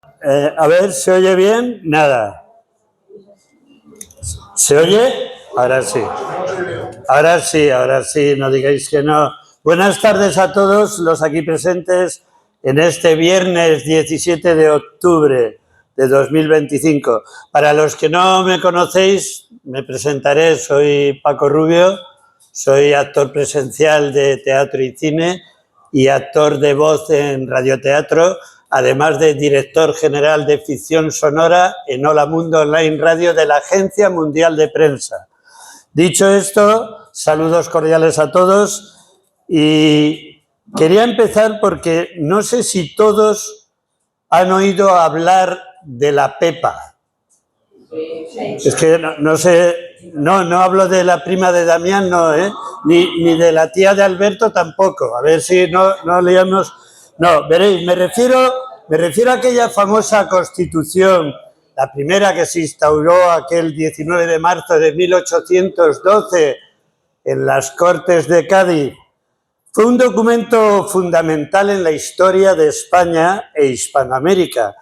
A ver, ¿se oye bien? Nada. ¿Se oye? Ahora sí. Ahora sí, no digáis que no. Buenas tardes a todos los aquí presentes en este viernes 17 de octubre de 2025. Para los que no me conocéis, me presentaré. Soy Paco Rubio, soy actor presencial de teatro y cine y actor de voz en radioteatro, además de director general de ficción sonora en Hola Mundo Online Radio de la Agencia Mundial de Prensa. Dicho esto, saludos cordiales a todos y quería empezar porque no sé si todos han oído hablar de la Pepa. Es que no sé, no hablo de la prima de Damián, no, ni de la tía de Alberto tampoco. A ver si no leíamos. No, veréis, me refiero a aquella famosa Constitución, la primera que se instauró aquel 19 de marzo de 1812 en las Cortes de Cádiz. Fue un documento fundamental en la historia de España e Hispanoamérica,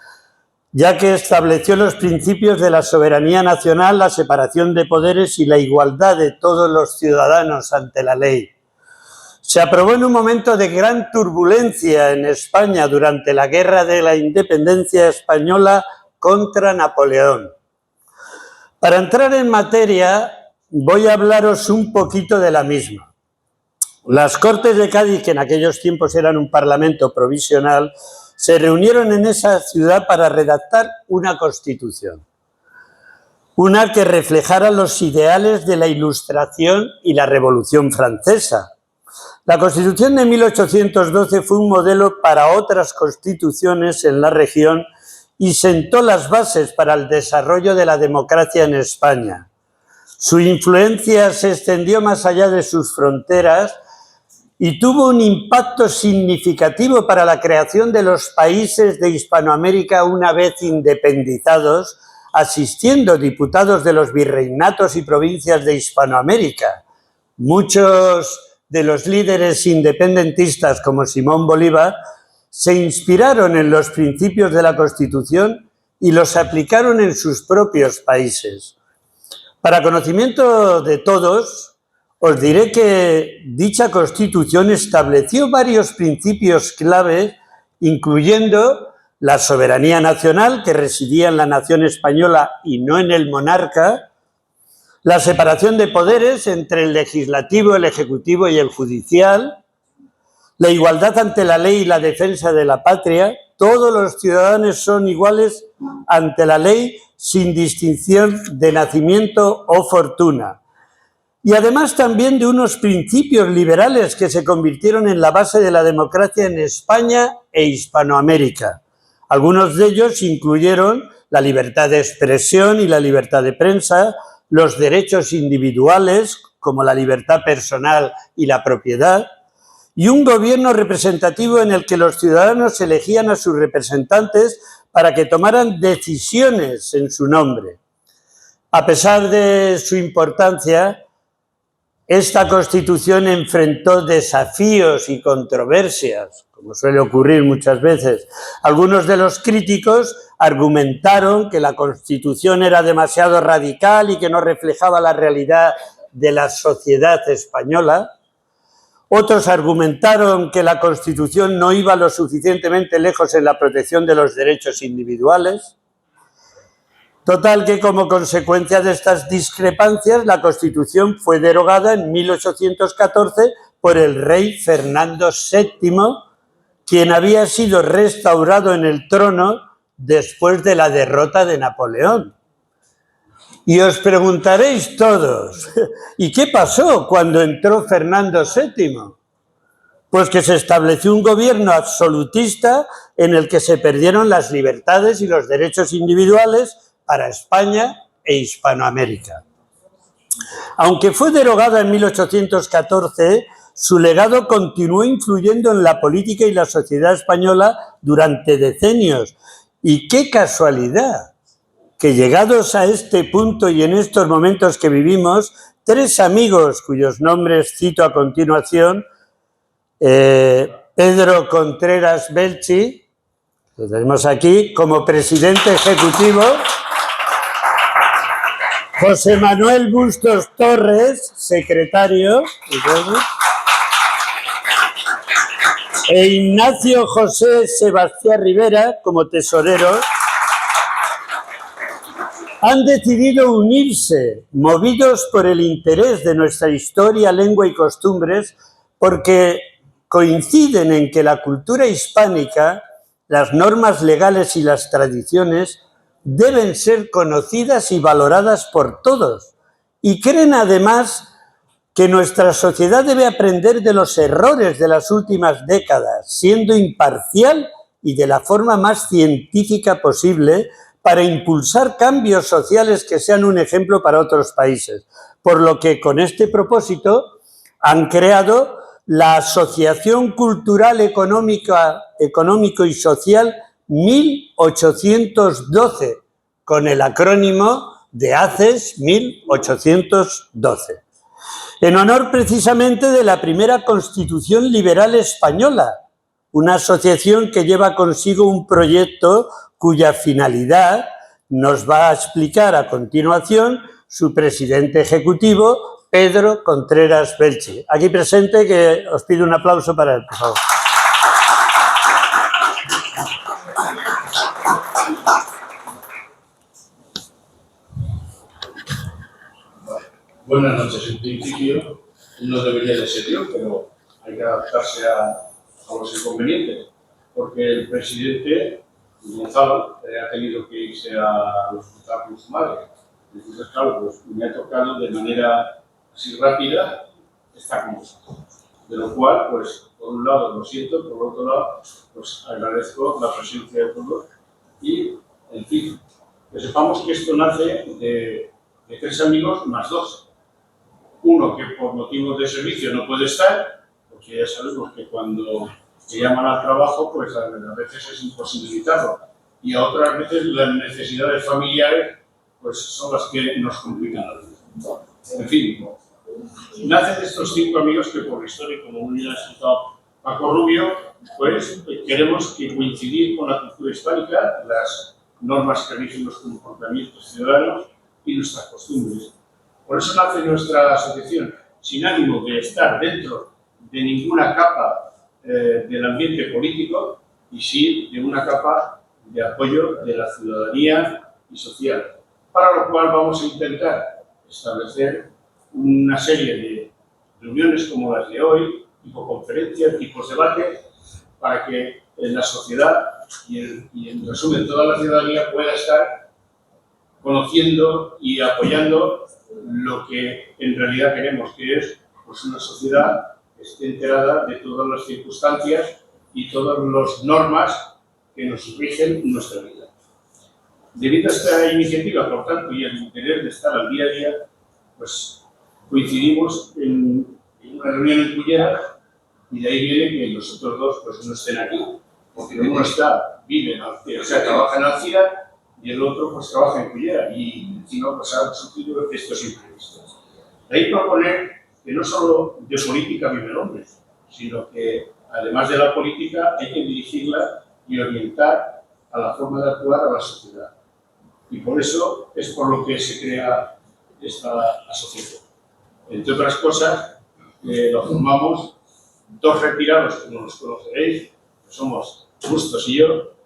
ya que estableció los principios de la soberanía nacional, la separación de poderes y la igualdad de todos los ciudadanos ante la ley. Se aprobó en un momento de gran turbulencia en España durante la Guerra de la Independencia Española contra Napoleón. Para entrar en materia, voy a hablaros un poquito de la misma. Las Cortes de Cádiz, que en aquellos tiempos eran un parlamento provisional, se reunieron en esa ciudad para redactar una Constitución, una que reflejara los ideales de la Ilustración y la Revolución Francesa. La Constitución de 1812 fue un modelo para otras constituciones en la región y sentó las bases para el desarrollo de la democracia en España. Su influencia se extendió más allá de sus fronteras y tuvo un impacto significativo para la creación de los países de Hispanoamérica una vez independizados, asistiendo diputados de los virreinatos y provincias de Hispanoamérica. Muchos de los líderes independentistas, como Simón Bolívar, se inspiraron en los principios de la Constitución y los aplicaron en sus propios países. Para conocimiento de todos, os diré que dicha Constitución estableció varios principios clave, incluyendo la soberanía nacional, que residía en la nación española y no en el monarca, la separación de poderes entre el legislativo, el ejecutivo y el judicial, la igualdad ante la ley y la defensa de la patria. Todos los ciudadanos son iguales ante la ley sin distinción de nacimiento o fortuna. Y además también de unos principios liberales que se convirtieron en la base de la democracia en España e Hispanoamérica. Algunos de ellos incluyeron la libertad de expresión y la libertad de prensa, los derechos individuales, como la libertad personal y la propiedad, y un gobierno representativo en el que los ciudadanos elegían a sus representantes para que tomaran decisiones en su nombre. A pesar de su importancia, esta Constitución enfrentó desafíos y controversias, como suele ocurrir muchas veces. Algunos de los críticos argumentaron que la Constitución era demasiado radical y que no reflejaba la realidad de la sociedad española. Otros argumentaron que la Constitución no iba lo suficientemente lejos en la protección de los derechos individuales. Total, que como consecuencia de estas discrepancias, la Constitución fue derogada en 1814 por el rey Fernando VII, quien había sido restaurado en el trono después de la derrota de Napoleón. Y os preguntaréis todos, ¿y qué pasó cuando entró Fernando VII? Pues que se estableció un gobierno absolutista en el que se perdieron las libertades y los derechos individuales para España e Hispanoamérica. Aunque fue derogada en 1814, su legado continuó influyendo en la política y la sociedad española durante decenios. Y qué casualidad que, llegados a este punto y en estos momentos que vivimos, tres amigos cuyos nombres cito a continuación, Pedro Contreras Belchi, Lo tenemos aquí como presidente ejecutivo. José Manuel Bustos Torres, secretario. E Ignacio José Sebastián Rivera, como tesorero, han decidido unirse, movidos por el interés de nuestra historia, lengua y costumbres, porque coinciden en que la cultura hispánica, las normas legales y las tradiciones deben ser conocidas y valoradas por todos, y creen además que nuestra sociedad debe aprender de los errores de las últimas décadas, siendo imparcial y de la forma más científica posible para impulsar cambios sociales que sean un ejemplo para otros países. Por lo que con este propósito han creado la Asociación Cultural Económico y Social 1812, con el acrónimo de ACES 1812. En honor precisamente de la primera Constitución Liberal Española, una asociación que lleva consigo un proyecto cuya finalidad nos va a explicar a continuación su presidente ejecutivo, Pedro Contreras Belchi. Aquí presente, que os pido un aplauso para él, por favor. Buenas noches. En principio no debería de ser yo, pero hay que adaptarse a los inconvenientes, porque el presidente Gonzalo ha tenido que irse a los hospitales con su madre. Entonces, claro, pues me ha tocado de manera así rápida estar con vosotros. De lo cual, pues, por un lado lo siento, por otro lado, pues agradezco la presencia de todos y, en fin, que sepamos que esto nace de 3 amigos más 2. Uno que por motivos de servicio no puede estar, porque ya sabemos que cuando te llaman al trabajo, pues a veces es imposibilitarlo. Y a otras veces las necesidades familiares pues son las que nos complican la vida. En fin, nacen estos 5 amigos que por la historia, como muy bien ha explicado Paco Rubio, pues queremos que coincidir con la cultura hispánica, las normas que rigen los comportamientos ciudadanos y nuestras costumbres. Por eso nace nuestra asociación, sin ánimo de estar dentro de ninguna capa del ambiente político, y sí de una capa de apoyo de la ciudadanía y social, para lo cual vamos a intentar establecer una serie de reuniones como las de hoy, tipo conferencias, tipos debates, para que la sociedad y en resumen toda la ciudadanía pueda estar conociendo y apoyando lo que en realidad queremos, que es pues, una sociedad que esté enterada de todas las circunstancias y todas las normas que nos rigen nuestra vida. Debido a esta iniciativa, por tanto, y al interés de estar al día a día, pues coincidimos en una reunión en Cullera, y de ahí viene que los otros 2 pues, no estén aquí, porque uno vive en Alcira, o sea, trabaja en Alcira, y el otro pues trabaja en Cullera, y encima pues ha surgido estos imprevistos. De ahí proponer que no solo de política vive el hombre, sino que además de la política hay que dirigirla y orientar a la forma de actuar a la sociedad. Y por eso es por lo que se crea esta asociación. Entre otras cosas, lo formamos 2 retirados, como los conoceréis, que somos Bustos y yo,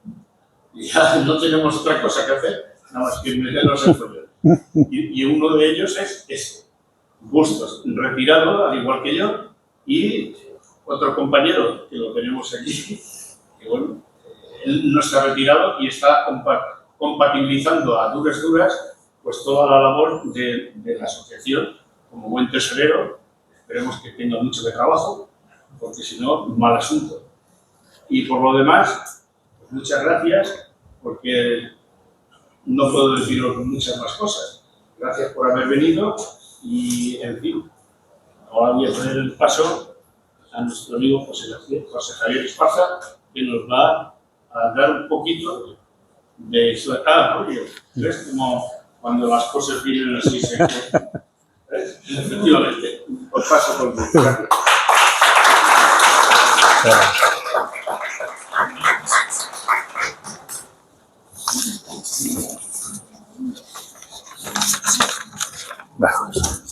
y ya no tenemos otra cosa que hacer, nada más que meternos en problemas. Y uno de ellos es este, Bustos, retirado, al igual que yo, y otro compañero que lo tenemos aquí, que bueno, él no está retirado y está compatibilizando a duras pues toda la labor de la asociación como buen tesorero. Esperemos que tenga mucho de trabajo, porque si no, mal asunto. Y por lo demás, pues muchas gracias, porque no puedo deciros muchas más cosas. Gracias por haber venido y, en fin, ahora voy a poner el paso a nuestro amigo José Javier Esparza, que nos va a dar un poquito de su... Oye, ¿ves? Como cuando las cosas vienen así se encuentran. Efectivamente, os paso por el... Gracias. Vamos.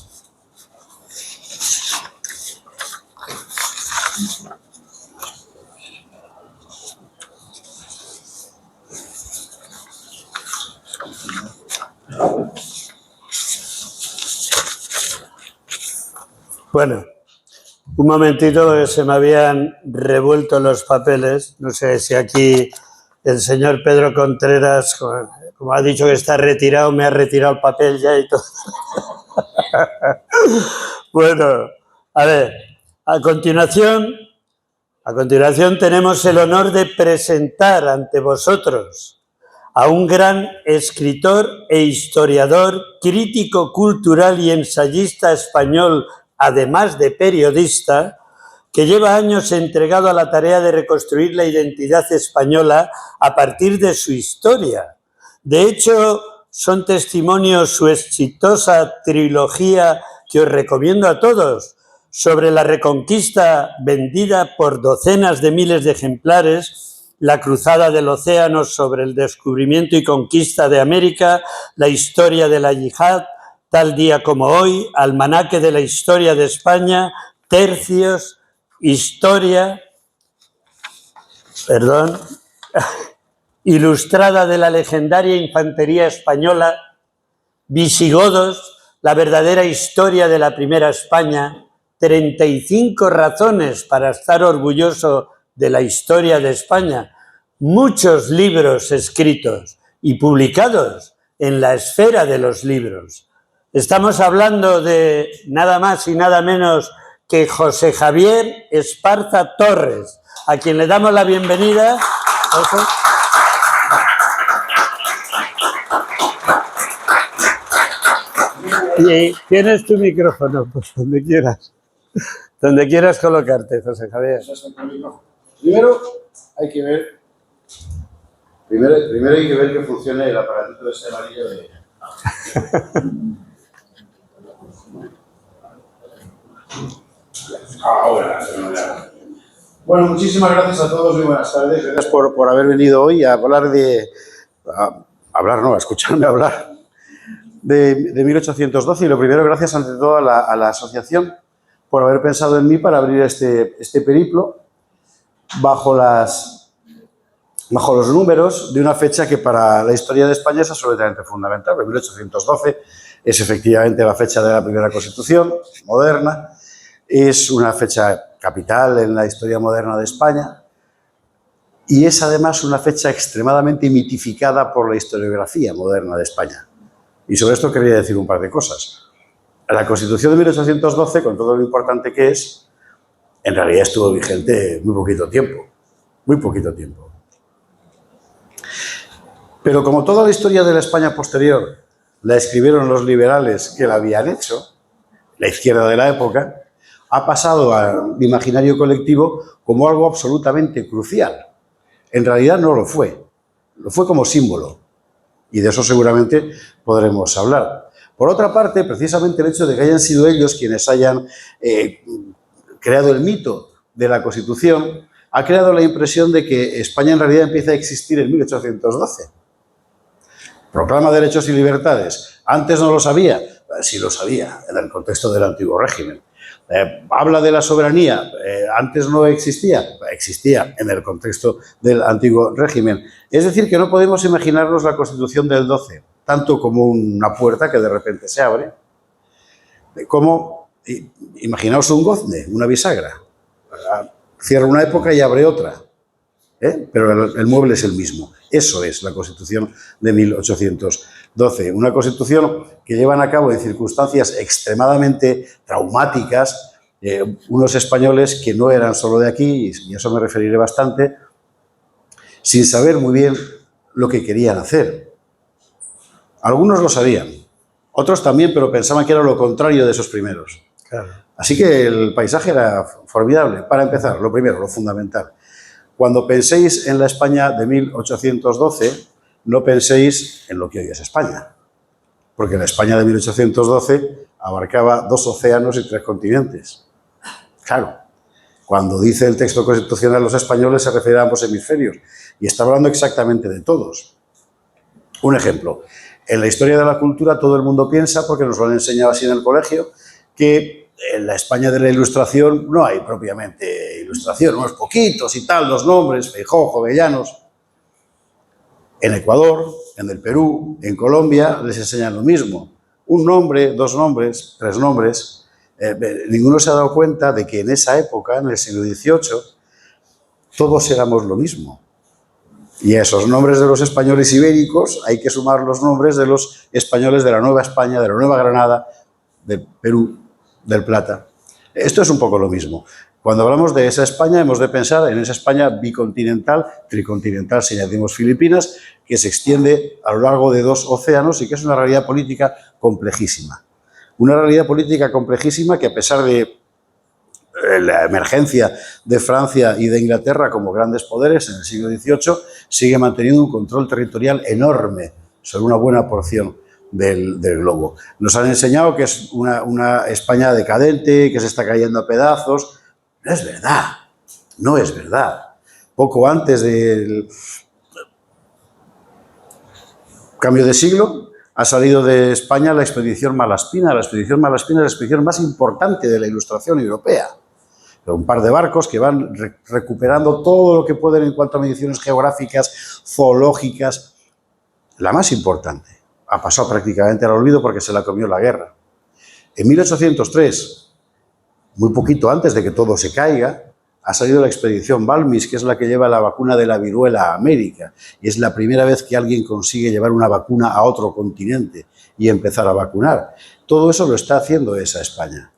Bueno, un momentito que se me habían revuelto los papeles. No sé si aquí el señor Pedro Contreras, como ha dicho que está retirado, me ha retirado el papel ya y todo. Bueno, a ver, a continuación tenemos el honor de presentar ante vosotros a un gran escritor e historiador, crítico cultural y ensayista español, además de periodista, que lleva años entregado a la tarea de reconstruir la identidad española a partir de su historia. De hecho, son testimonios su exitosa trilogía que os recomiendo a todos, sobre la Reconquista, vendida por docenas de miles de ejemplares, la Cruzada del Océano sobre el descubrimiento y conquista de América, la historia de la yihad, tal día como hoy, almanaque de la historia de España, tercios, historia, ilustrada de la legendaria infantería española, visigodos, la verdadera historia de la primera España, 35 razones para estar orgulloso de la historia de España, muchos libros escritos y publicados en la esfera de los libros. Estamos hablando de nada más y nada menos que José Javier Esparza Torres, a quien le damos la bienvenida. Y tienes tu micrófono, pues donde quieras colocarte, José Javier. Primero hay que ver que funcione el aparatito de ese amarillo de... Ahora. Bueno, muchísimas gracias a todos, muy buenas tardes. Gracias por haber venido hoy a hablar a escucharme hablar de 1812. Y lo primero, gracias ante todo a la asociación por haber pensado en mí para abrir este periplo bajo los números de una fecha que para la historia de España es absolutamente fundamental. 1812 es efectivamente la fecha de la primera Constitución moderna, es una fecha capital en la historia moderna de España y es además una fecha extremadamente mitificada por la historiografía moderna de España. Y sobre esto quería decir un par de cosas. La Constitución de 1812, con todo lo importante que es, en realidad estuvo vigente muy poquito tiempo. Pero como toda la historia de la España posterior la escribieron los liberales que la habían hecho, la izquierda de la época, ha pasado al imaginario colectivo como algo absolutamente crucial. En realidad no lo fue como símbolo, y de eso seguramente podremos hablar. Por otra parte, precisamente el hecho de que hayan sido ellos quienes hayan creado el mito de la Constitución ha creado la impresión de que España en realidad empieza a existir en 1812. Proclama derechos y libertades. Antes no lo sabía. Sí lo sabía, en el contexto del antiguo régimen. Habla de la soberanía. Antes no existía. Existía en el contexto del antiguo régimen. Es decir, que no podemos imaginarnos la Constitución del 12 tanto como una puerta que de repente se abre, como, imaginaos un gozne, una bisagra. Cierra una época y abre otra. Pero el mueble es el mismo. Eso es la Constitución de 1812. Una Constitución que llevan a cabo en circunstancias extremadamente traumáticas unos españoles que no eran solo de aquí, y a eso me referiré bastante, sin saber muy bien lo que querían hacer. Algunos lo sabían, otros también, pero pensaban que era lo contrario de esos primeros. Claro. Así que el paisaje era formidable. Para empezar, lo primero, lo fundamental. Cuando penséis en la España de 1812, no penséis en lo que hoy es España, porque la España de 1812 abarcaba 2 océanos y 3 continentes. Claro, cuando dice el texto constitucional los españoles se refiere a ambos hemisferios y está hablando exactamente de todos. Un ejemplo, en la historia de la cultura todo el mundo piensa, porque nos lo han enseñado así en el colegio, que en la España de la Ilustración no hay propiamente ilustración, unos poquitos y tal, los nombres, Feijóo, Jovellanos. En Ecuador, en el Perú, en Colombia les enseñan lo mismo. Un nombre, dos nombres, tres nombres. Ninguno se ha dado cuenta de que en esa época, en el siglo XVIII, todos éramos lo mismo. Y a esos nombres de los españoles ibéricos hay que sumar los nombres de los españoles de la Nueva España, de la Nueva Granada, del Perú, del Plata. Esto es un poco lo mismo. Cuando hablamos de esa España hemos de pensar en esa España bicontinental, tricontinental si añadimos Filipinas, que se extiende a lo largo de 2 océanos y que es una realidad política complejísima. Una realidad política complejísima que a pesar de la emergencia de Francia y de Inglaterra como grandes poderes en el siglo XVIII, sigue manteniendo un control territorial enorme sobre una buena porción del globo. Nos han enseñado que es una España decadente, que se está cayendo a pedazos. No es verdad, no es verdad. Poco antes del cambio de siglo, ha salido de España la expedición Malaspina. La expedición Malaspina es la expedición más importante de la Ilustración europea. Un par de barcos que van recuperando todo lo que pueden en cuanto a mediciones geográficas, zoológicas. La más importante. Ha pasado prácticamente al olvido porque se la comió la guerra. En 1803, muy poquito antes de que todo se caiga, ha salido la expedición Balmis, que es la que lleva la vacuna de la viruela a América. Y es la primera vez que alguien consigue llevar una vacuna a otro continente y empezar a vacunar. Todo eso lo está haciendo esa España.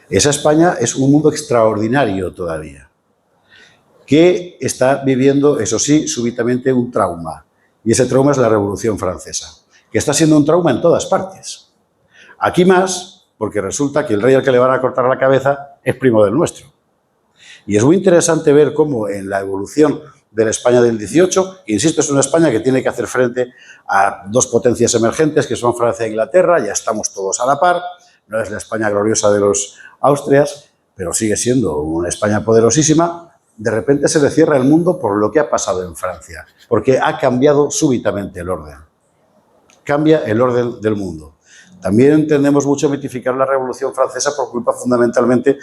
Esa España es un mundo extraordinario todavía, que está viviendo, eso sí, súbitamente un trauma. Y ese trauma es la Revolución Francesa, que está siendo un trauma en todas partes. Aquí más, porque resulta que el rey al que le van a cortar la cabeza es primo del nuestro. Y es muy interesante ver cómo en la evolución de la España del XVIII, insisto, es una España que tiene que hacer frente a 2 potencias emergentes, que son Francia e Inglaterra, ya estamos todos a la par, no es la España gloriosa de los Austrias, pero sigue siendo una España poderosísima. De repente se le cierra el mundo por lo que ha pasado en Francia, porque ha cambiado súbitamente el orden. Cambia el orden del mundo. También tendemos mucho a mitificar la Revolución Francesa por culpa fundamentalmente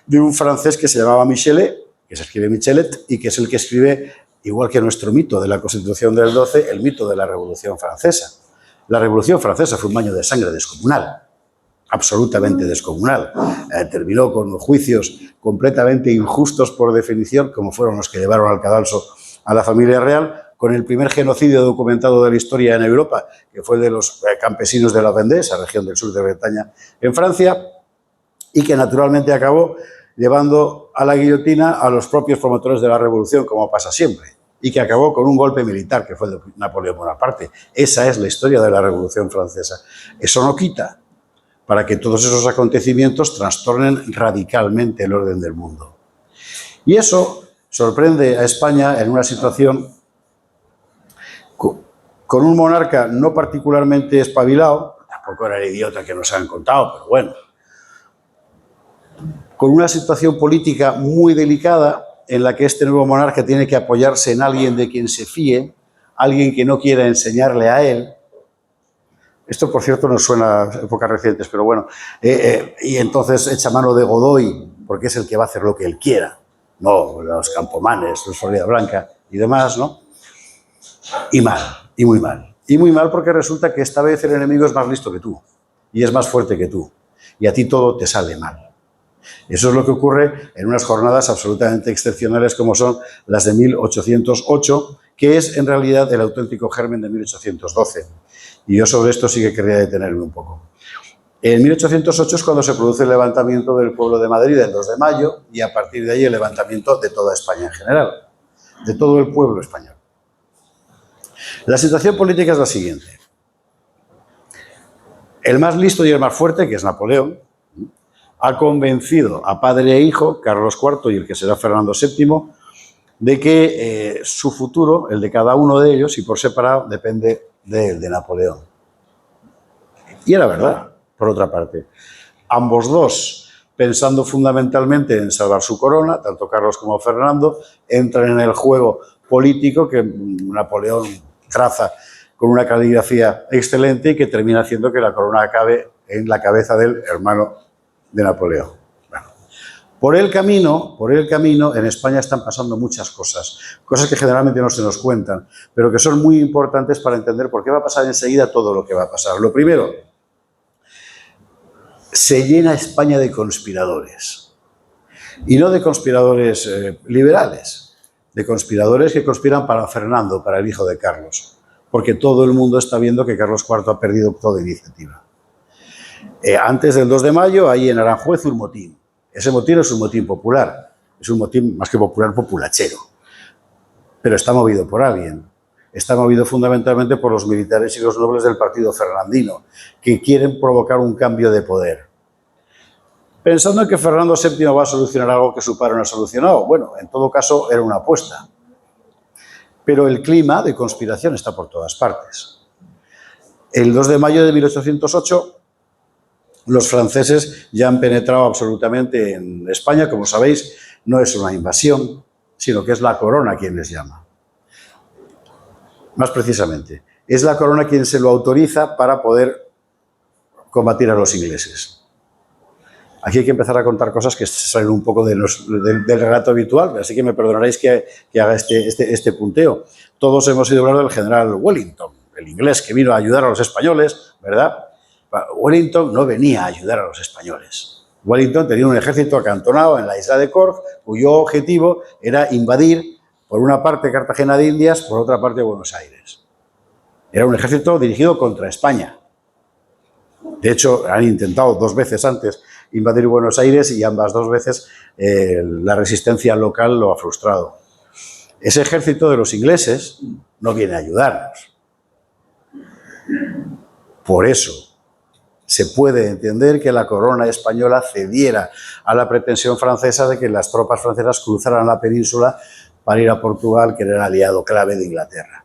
de un francés que se llamaba Michelet, que se escribe Michelet, y que es el que escribe, igual que nuestro mito de la Constitución del 12, el mito de la Revolución Francesa. La Revolución Francesa fue un baño de sangre descomunal, absolutamente descomunal. Terminó con juicios completamente injustos por definición, como fueron los que llevaron al cadalso a la familia real, con el primer genocidio documentado de la historia en Europa, que fue el de los campesinos de la Vendée, esa región del sur de Bretaña, en Francia, y que naturalmente acabó llevando a la guillotina a los propios promotores de la revolución, como pasa siempre, y que acabó con un golpe militar, que fue el de Napoleón Bonaparte. Esa es la historia de la Revolución Francesa. Eso no quita para que todos esos acontecimientos trastornen radicalmente el orden del mundo. Y eso sorprende a España en una situación con un monarca no particularmente espabilado, tampoco era el idiota que nos han contado, pero bueno, con una situación política muy delicada en la que este nuevo monarca tiene que apoyarse en alguien de quien se fíe, alguien que no quiera enseñarle a él. Esto, por cierto, nos suena a épocas recientes, pero bueno. Y entonces echa mano de Godoy, porque es el que va a hacer lo que él quiera. No los Campomanes, los Florida Blanca y demás, ¿no? Y mal, y muy mal. Y muy mal porque resulta que esta vez el enemigo es más listo que tú y es más fuerte que tú. Y a ti todo te sale mal. Eso es lo que ocurre en unas jornadas absolutamente excepcionales como son las de 1808, que es en realidad el auténtico germen de 1812. Y yo sobre esto sí que querría detenerme un poco. En 1808 es cuando se produce el levantamiento del pueblo de Madrid el 2 de mayo y a partir de ahí el levantamiento de toda España en general, de todo el pueblo español. La situación política es la siguiente. El más listo y el más fuerte, que es Napoleón, ha convencido a padre e hijo, Carlos IV y el que será Fernando VII, de que su futuro, el de cada uno de ellos, y por separado, depende del de Napoleón. Y era verdad, por otra parte. Ambos dos, pensando fundamentalmente en salvar su corona, tanto Carlos como Fernando, entran en el juego político que Napoleón traza con una caligrafía excelente y que termina haciendo que la corona acabe en la cabeza del hermano de Napoleón. Bueno, por el camino, en España están pasando muchas cosas que generalmente no se nos cuentan, pero que son muy importantes para entender por qué va a pasar enseguida todo lo que va a pasar. Lo primero, se llena España de conspiradores, y no de conspiradores liberales, de conspiradores que conspiran para Fernando, para el hijo de Carlos, porque todo el mundo está viendo que Carlos IV ha perdido toda iniciativa. Antes del 2 de mayo, ahí en Aranjuez, un motín. Ese motín es un motín popular, es un motín más que popular, populachero, pero está movido por alguien. Está movido fundamentalmente por los militares y los nobles del partido fernandino, que quieren provocar un cambio de poder. Pensando en que Fernando VII va a solucionar algo que su padre no ha solucionado. Bueno, en todo caso, era una apuesta. Pero el clima de conspiración está por todas partes. El 2 de mayo de 1808, los franceses ya han penetrado absolutamente en España. Como sabéis, no es una invasión, sino que es la corona quien les llama. Más precisamente, es la corona quien se lo autoriza para poder combatir a los ingleses. Aquí hay que empezar a contar cosas que salen un poco del relato habitual, así que me perdonaréis que haga este punteo. Todos hemos oído hablar del general Wellington, el inglés que vino a ayudar a los españoles, ¿verdad? Wellington no venía a ayudar a los españoles. Wellington tenía un ejército acantonado en la isla de Cork, cuyo objetivo era invadir por una parte Cartagena de Indias, por otra parte Buenos Aires. Era un ejército dirigido contra España. De hecho, han intentado 2 veces antes invadir Buenos Aires y ambas 2 veces la resistencia local lo ha frustrado. Ese ejército de los ingleses no viene a ayudarnos. Por eso se puede entender que la corona española cediera a la pretensión francesa de que las tropas francesas cruzaran la península para ir a Portugal, que era el aliado clave de Inglaterra.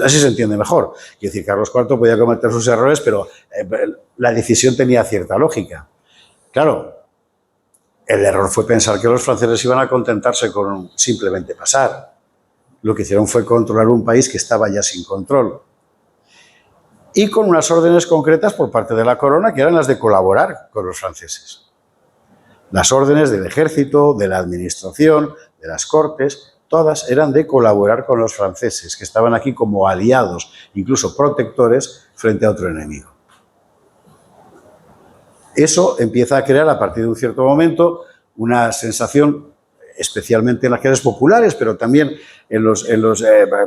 Así se entiende mejor. Quiere decir, Carlos IV podía cometer sus errores, pero la decisión tenía cierta lógica. Claro, el error fue pensar que los franceses iban a contentarse con simplemente pasar. Lo que hicieron fue controlar un país que estaba ya sin control. Y con unas órdenes concretas por parte de la corona, que eran las de colaborar con los franceses. Las órdenes del ejército, de la administración, de las cortes, todas eran de colaborar con los franceses, que estaban aquí como aliados, incluso protectores, frente a otro enemigo. Eso empieza a crear, a partir de un cierto momento, una sensación, especialmente en las clases populares, pero también en los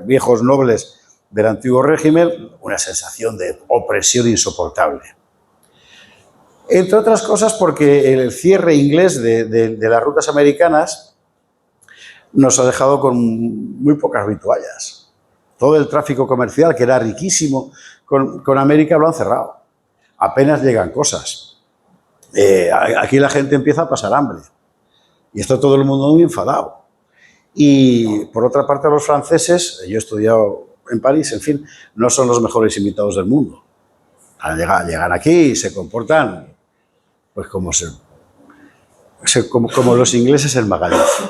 viejos nobles del antiguo régimen, una sensación de opresión insoportable. Entre otras cosas porque el cierre inglés de las rutas americanas nos ha dejado con muy pocas vituallas. Todo el tráfico comercial, que era riquísimo con América, lo han cerrado. Apenas llegan cosas. Aquí la gente empieza a pasar hambre. Y está todo el mundo muy enfadado. Y por otra parte, los franceses, yo he estudiado en París, en fin, no son los mejores invitados del mundo. Llegan aquí y se comportan pues como los ingleses en Magaluf,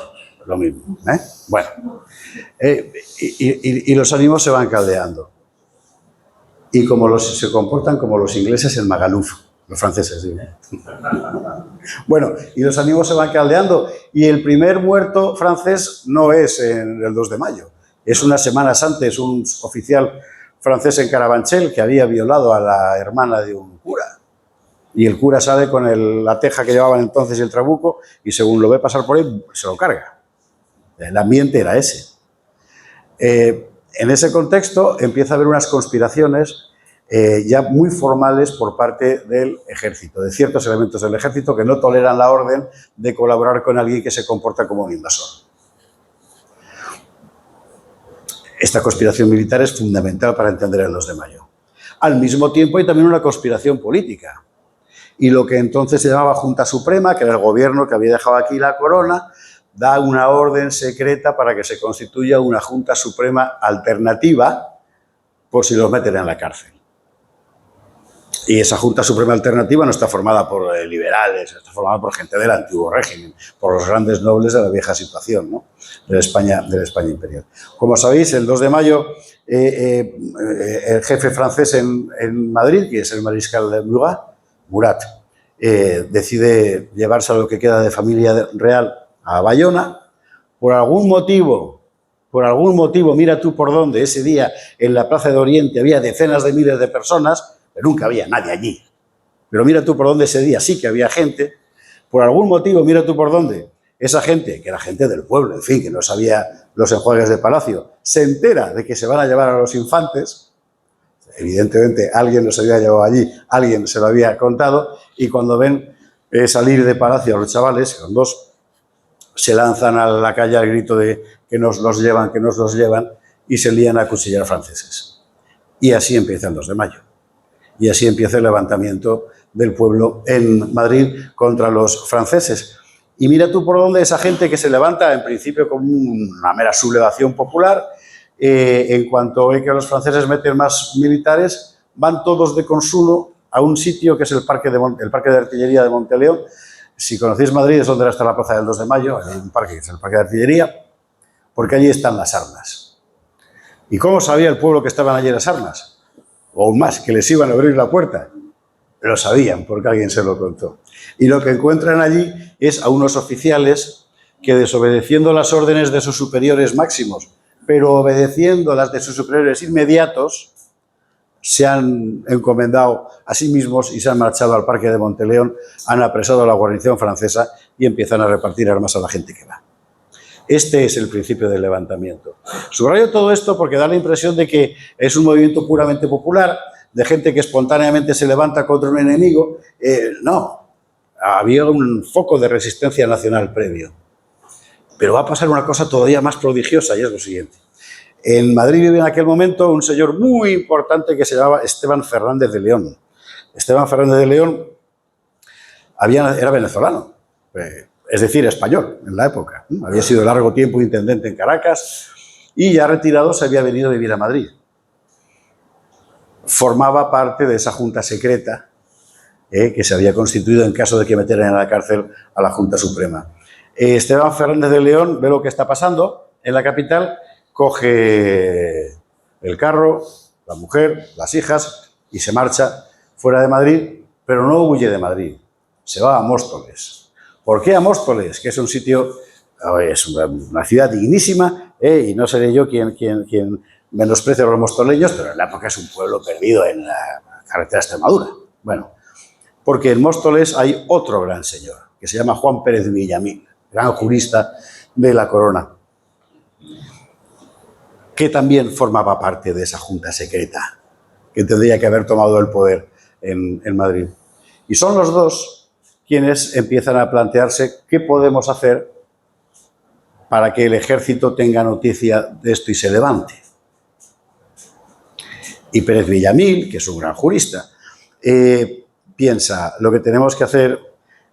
lo mismo. Bueno, y los ánimos se van caldeando. Y se comportan como los ingleses en Magaluf, los franceses, digo. Bueno, y los ánimos se van caldeando. Y el primer muerto francés no es en el 2 de mayo. Es unas semanas antes un oficial francés en Carabanchel que había violado a la hermana de un cura. Y el cura sale con la teja que llevaban entonces y el trabuco y según lo ve pasar por ahí, se lo carga. El ambiente era ese. En ese contexto empieza a haber unas conspiraciones ya muy formales por parte del ejército, de ciertos elementos del ejército que no toleran la orden de colaborar con alguien que se comporta como un invasor. Esta conspiración militar es fundamental para entender el 2 de mayo. Al mismo tiempo hay también una conspiración política. Y lo que entonces se llamaba Junta Suprema, que era el gobierno que había dejado aquí la corona, da una orden secreta para que se constituya una Junta Suprema alternativa por si los meten en la cárcel. Y esa Junta Suprema Alternativa no está formada por liberales, está formada por gente del antiguo régimen, por los grandes nobles de la vieja situación, ¿no? de la España imperial. Como sabéis, el 2 de mayo, el jefe francés en Madrid, que es el mariscal de Murat, decide llevarse a lo que queda de familia real a Bayona. Por algún motivo, mira tú por dónde, ese día en la Plaza de Oriente había decenas de miles de personas, pero nunca había nadie allí. Pero mira tú por dónde ese día sí que había gente. Por algún motivo, mira tú por dónde, esa gente, que era gente del pueblo, en fin, que no sabía los enjuagues de palacio, se entera de que se van a llevar a los infantes. Evidentemente, alguien los había llevado allí, alguien se lo había contado, y cuando ven salir de palacio a los chavales, con dos, se lanzan a la calle al grito de que nos los llevan, que nos los llevan, y se lían a cuchillar franceses. Y así empieza el 2 de mayo. Y así empieza el levantamiento del pueblo en Madrid contra los franceses. Y mira tú por dónde esa gente que se levanta, en principio como una mera sublevación popular, en cuanto ve que los franceses meten más militares, van todos de consuno a un sitio que es el parque de artillería de Monteleón. Si conocéis Madrid, es donde está la plaza del 2 de mayo, hay un parque que es el parque de artillería, porque allí están las armas. ¿Y cómo sabía el pueblo que estaban allí las armas? O aún más, que les iban a abrir la puerta. Lo sabían, porque alguien se lo contó. Y lo que encuentran allí es a unos oficiales que, desobedeciendo las órdenes de sus superiores máximos, pero obedeciendo las de sus superiores inmediatos, se han encomendado a sí mismos y se han marchado al parque de Monteleón, han apresado a la guarnición francesa y empiezan a repartir armas a la gente que va. Este es el principio del levantamiento. Subrayo todo esto porque da la impresión de que es un movimiento puramente popular, de gente que espontáneamente se levanta contra un enemigo. No, había un foco de resistencia nacional previo. Pero va a pasar una cosa todavía más prodigiosa, y es lo siguiente. En Madrid vive en aquel momento un señor muy importante que se llamaba Esteban Fernández de León. Esteban Fernández de León era venezolano. Es decir, español en la época. Había sido largo tiempo intendente en Caracas y ya retirado se había venido a vivir a Madrid. Formaba parte de esa junta secreta que se había constituido en caso de que metieran en la cárcel a la Junta Suprema. Esteban Fernández de León ve lo que está pasando en la capital, coge el carro, la mujer, las hijas y se marcha fuera de Madrid, pero no huye de Madrid, se va a Móstoles. ¿Por qué a Móstoles? Que es un sitio, es una ciudad dignísima, y no seré yo quien menosprecia a los mostoleños, pero en la época es un pueblo perdido en la carretera de Extremadura. Bueno, porque en Móstoles hay otro gran señor, que se llama Juan Pérez Villamil, gran jurista de la corona, que también formaba parte de esa junta secreta, que tendría que haber tomado el poder en Madrid. Y son los dos quienes empiezan a plantearse qué podemos hacer para que el ejército tenga noticia de esto y se levante. Y Pérez Villamil, que es un gran jurista, piensa, lo que tenemos que hacer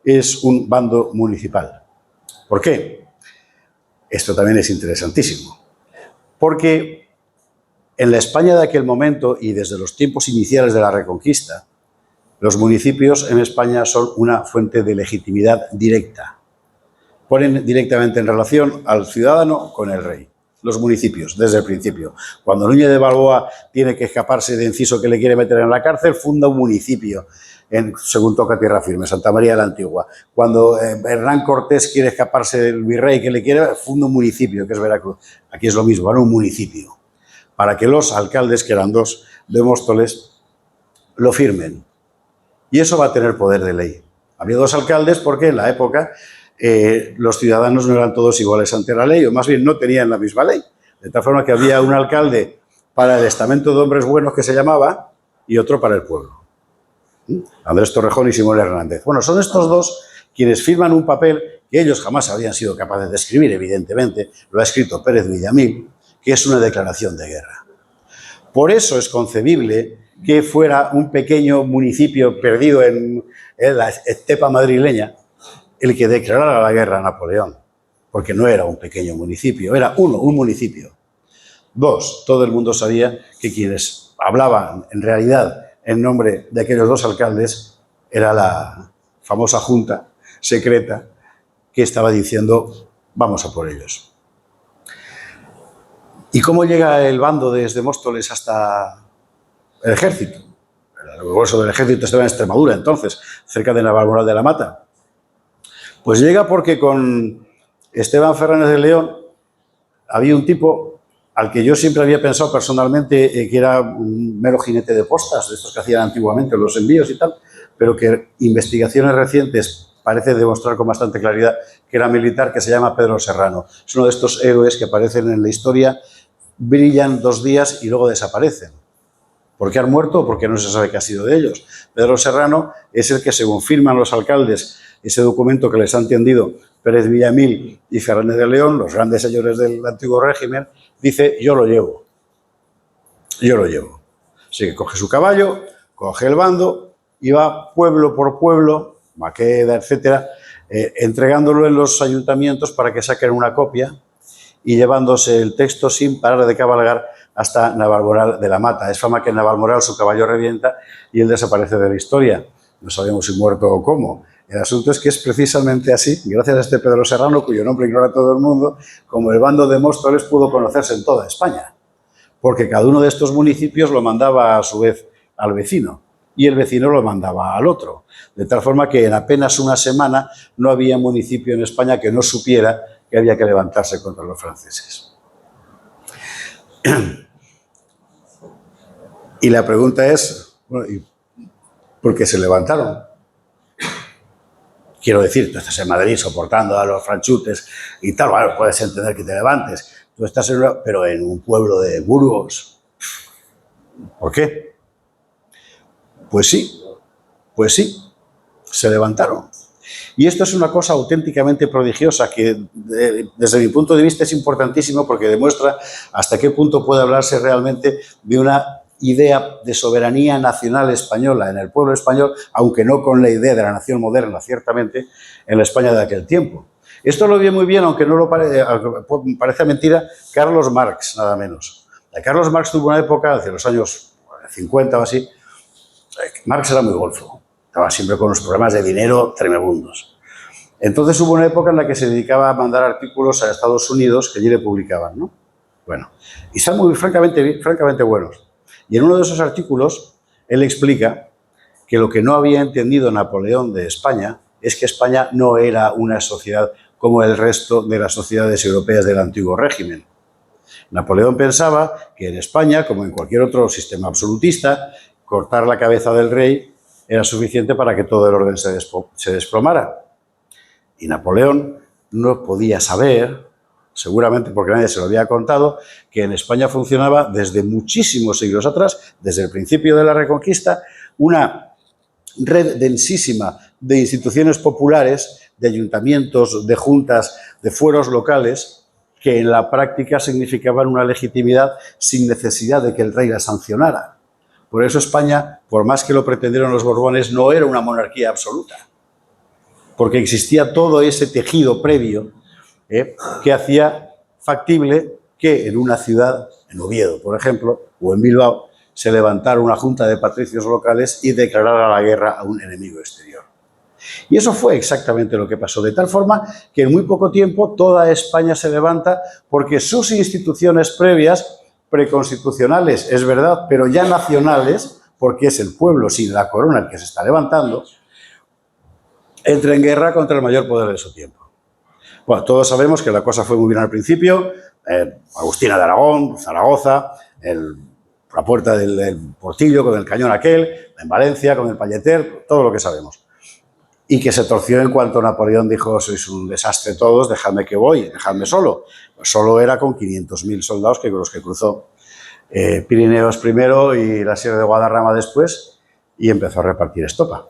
es un bando municipal. ¿Por qué? Esto también es interesantísimo. Porque en la España de aquel momento y desde los tiempos iniciales de la Reconquista, los municipios en España son una fuente de legitimidad directa. Ponen directamente en relación al ciudadano con el rey. Los municipios, desde el principio. Cuando Núñez de Balboa tiene que escaparse de Enciso que le quiere meter en la cárcel, funda un municipio, según toca tierra firme, Santa María de la Antigua. Cuando Hernán Cortés quiere escaparse del virrey que le quiere, funda un municipio, que es Veracruz. Aquí es lo mismo, van a un municipio. Para que los alcaldes, que eran dos de Móstoles, lo firmen. Y eso va a tener poder de ley. Había dos alcaldes porque en la época los ciudadanos no eran todos iguales ante la ley, o más bien no tenían la misma ley. De tal forma que había un alcalde para el estamento de hombres buenos que se llamaba y otro para el pueblo. Andrés Torrejón y Simón Hernández. Bueno, son estos dos quienes firman un papel que ellos jamás habrían sido capaces de escribir, evidentemente. Lo ha escrito Pérez Villamil, que es una declaración de guerra. Por eso es concebible que fuera un pequeño municipio perdido en la estepa madrileña el que declarara la guerra a Napoleón, porque no era un pequeño municipio, era un municipio. Dos, todo el mundo sabía que quienes hablaban en realidad en nombre de aquellos dos alcaldes era la famosa junta secreta que estaba diciendo vamos a por ellos. ¿Y cómo llega el bando desde Móstoles hasta el ejército? El grueso del ejército estaba en Extremadura entonces, cerca de Navalmoral de la Mata. Pues llega porque con Esteban Fernández de León había un tipo al que yo siempre había pensado personalmente que era un mero jinete de postas, de estos que hacían antiguamente los envíos y tal, pero que investigaciones recientes parece demostrar con bastante claridad que era militar, que se llama Pedro Serrano. Es uno de estos héroes que aparecen en la historia, brillan 2 días y luego desaparecen. ¿Por qué han muerto o porque no se sabe qué ha sido de ellos? Pedro Serrano es el que, según firman los alcaldes, ese documento que les han tendido Pérez Villamil y Fernández de León, los grandes señores del antiguo régimen, dice, yo lo llevo. Yo lo llevo. Así que coge su caballo, coge el bando y va pueblo por pueblo, Maqueda, etcétera, entregándolo en los ayuntamientos para que saquen una copia y llevándose el texto sin parar de cabalgar hasta Navalmoral de la Mata. Es fama que en Navalmoral su caballo revienta y él desaparece de la historia. No sabemos si muerto o cómo. El asunto es que es precisamente así, gracias a este Pedro Serrano, cuyo nombre ignora todo el mundo, como el bando de Móstoles pudo conocerse en toda España. Porque cada uno de estos municipios lo mandaba a su vez al vecino y el vecino lo mandaba al otro. De tal forma que en apenas una semana no había municipio en España que no supiera que había que levantarse contra los franceses. Y la pregunta es, bueno, ¿y por qué se levantaron? Quiero decir, tú estás en Madrid soportando a los franchutes y tal, bueno, puedes entender que te levantes. Tú estás pero en un pueblo de Burgos. ¿Por qué? Pues sí, se levantaron. Y esto es una cosa auténticamente prodigiosa que desde mi punto de vista es importantísimo porque demuestra hasta qué punto puede hablarse realmente de una idea de soberanía nacional española en el pueblo español, aunque no con la idea de la nación moderna, ciertamente, en la España de aquel tiempo. Esto lo vio muy bien, aunque no lo parezca mentira, Carlos Marx, nada menos. Carlos Marx tuvo una época, hacia los años 50 o así, Marx era muy golfo, estaba siempre con los problemas de dinero tremebundos. Entonces hubo una época en la que se dedicaba a mandar artículos a Estados Unidos que allí le publicaban, ¿no? Bueno, y están muy francamente buenos. Y en uno de esos artículos, él explica que lo que no había entendido Napoleón de España es que España no era una sociedad como el resto de las sociedades europeas del antiguo régimen. Napoleón pensaba que en España, como en cualquier otro sistema absolutista, cortar la cabeza del rey era suficiente para que todo el orden se desplomara. Y Napoleón no podía saber, seguramente porque nadie se lo había contado, que en España funcionaba desde muchísimos siglos atrás, desde el principio de la Reconquista, una red densísima de instituciones populares, de ayuntamientos, de juntas, de fueros locales, que en la práctica significaban una legitimidad sin necesidad de que el rey la sancionara. Por eso España, por más que lo pretendieron los Borbones, no era una monarquía absoluta, porque existía todo ese tejido previo que hacía factible que en una ciudad, en Oviedo, por ejemplo, o en Bilbao, se levantara una junta de patricios locales y declarara la guerra a un enemigo exterior. Y eso fue exactamente lo que pasó, de tal forma que en muy poco tiempo toda España se levanta porque sus instituciones previas, preconstitucionales, es verdad, pero ya nacionales, porque es el pueblo sin la corona el que se está levantando, entra en guerra contra el mayor poder de su tiempo. Bueno, todos sabemos que la cosa fue muy bien al principio, Agustina de Aragón, Zaragoza, la puerta del Portillo con el cañón aquel, en Valencia con el Palleter, todo lo que sabemos. Y que se torció en cuanto Napoleón dijo, sois un desastre todos, dejadme que voy, dejadme solo. Pues solo era con 500.000 soldados con los que cruzó Pirineos primero y la Sierra de Guadarrama después y empezó a repartir estopa.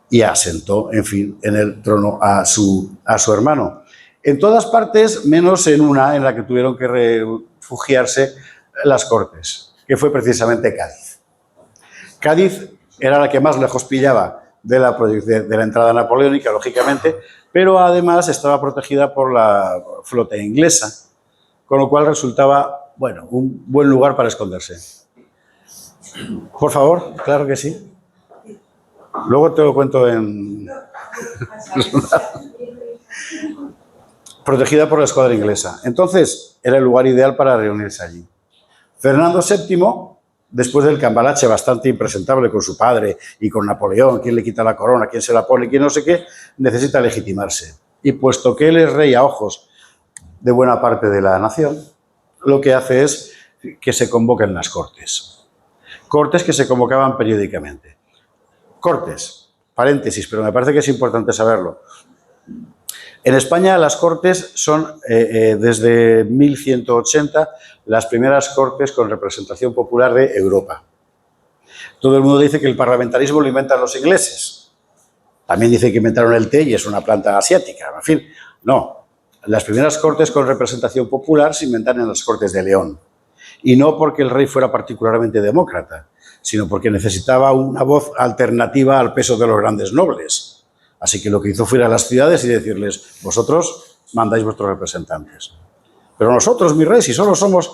Y asentó, en fin, en el trono a su hermano. En todas partes, menos en una en la que tuvieron que refugiarse las Cortes, que fue precisamente Cádiz. Cádiz era la que más lejos pillaba de la entrada napoleónica, lógicamente, pero además estaba protegida por la flota inglesa, con lo cual resultaba, bueno, un buen lugar para esconderse. Por favor, claro que sí. Luego te lo cuento en... Protegida por la escuadra inglesa. Entonces, era el lugar ideal para reunirse allí. Fernando VII, después del cambalache bastante impresentable con su padre y con Napoleón, quién le quita la corona, quién se la pone, quién no sé qué, necesita legitimarse. Y puesto que él es rey a ojos de buena parte de la nación, lo que hace es que se convoquen las cortes. Cortes que se convocaban periódicamente. Cortes, paréntesis, pero me parece que es importante saberlo. En España las cortes son, desde 1180, las primeras cortes con representación popular de Europa. Todo el mundo dice que el parlamentarismo lo inventan los ingleses. También dice que inventaron el té y es una planta asiática. En fin, no. Las primeras cortes con representación popular se inventaron en las Cortes de León. Y no porque el rey fuera particularmente demócrata, sino porque necesitaba una voz alternativa al peso de los grandes nobles. Así que lo que hizo fue ir a las ciudades y decirles, vosotros mandáis vuestros representantes. Pero nosotros, mi rey, si solo somos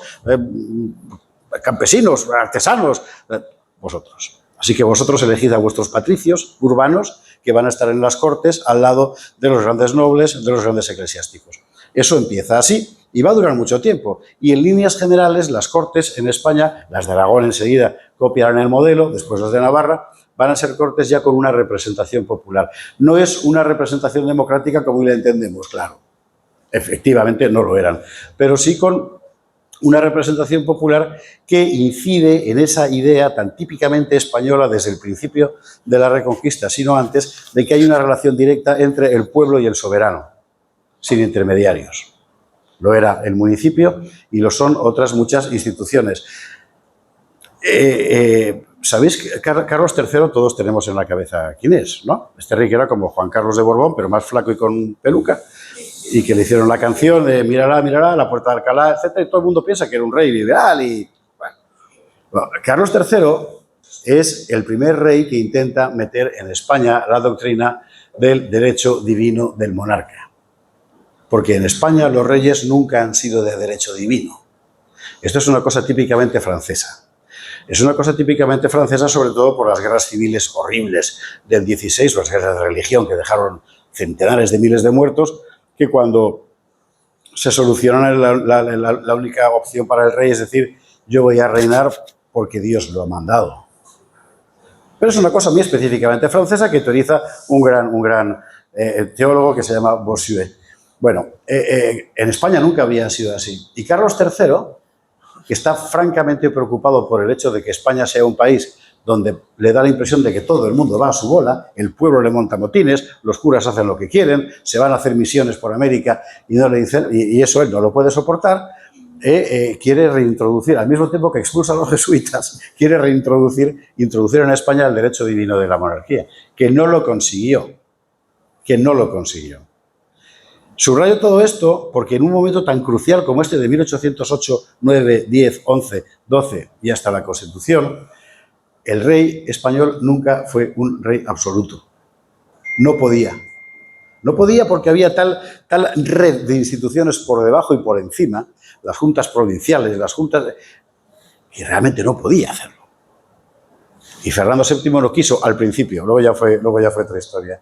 campesinos, artesanos, vosotros. Así que vosotros elegid a vuestros patricios urbanos que van a estar en las cortes al lado de los grandes nobles, de los grandes eclesiásticos. Eso empieza así y va a durar mucho tiempo. Y en líneas generales, las cortes en España, las de Aragón enseguida copiarán el modelo, después las de Navarra, van a ser cortes ya con una representación popular. No es una representación democrática como la entendemos, claro. Efectivamente no lo eran, pero sí con una representación popular que incide en esa idea tan típicamente española desde el principio de la Reconquista, sino antes, de que hay una relación directa entre el pueblo y el soberano, sin intermediarios. Lo era el municipio y lo son otras muchas instituciones. ¿Sabéis que Carlos III todos tenemos en la cabeza quién es, ¿no? Este rey que era como Juan Carlos de Borbón, pero más flaco y con peluca, y que le hicieron la canción de Mírala, mírala, la puerta de Alcalá, etc. Y todo el mundo piensa que era un rey liberal y... Bueno, Carlos III es el primer rey que intenta meter en España la doctrina del derecho divino del monarca. Porque en España los reyes nunca han sido de derecho divino. Esto es una cosa típicamente francesa. Es una cosa típicamente francesa, sobre todo por las guerras civiles horribles del XVI, las guerras de religión que dejaron centenares de miles de muertos, que cuando se solucionan la única opción para el rey es decir, yo voy a reinar porque Dios lo ha mandado. Pero es una cosa muy específicamente francesa que teoriza un gran teólogo que se llama Bossuet. Bueno, en España nunca había sido así. Y Carlos III, que está francamente preocupado por el hecho de que España sea un país donde le da la impresión de que todo el mundo va a su bola, el pueblo le monta motines, los curas hacen lo que quieren, se van a hacer misiones por América y, no le dicen, y eso él no lo puede soportar, quiere reintroducir, al mismo tiempo que expulsa a los jesuitas, quiere introducir en España el derecho divino de la monarquía, que no lo consiguió, Subrayo todo esto porque en un momento tan crucial como este de 1808, 9, 10, 11, 12 y hasta la Constitución, el rey español nunca fue un rey absoluto. No podía. No podía porque había tal red de instituciones por debajo y por encima, las juntas provinciales, las juntas... que realmente no podía hacerlo. Y Fernando VII no quiso al principio, luego ya fue otra historia.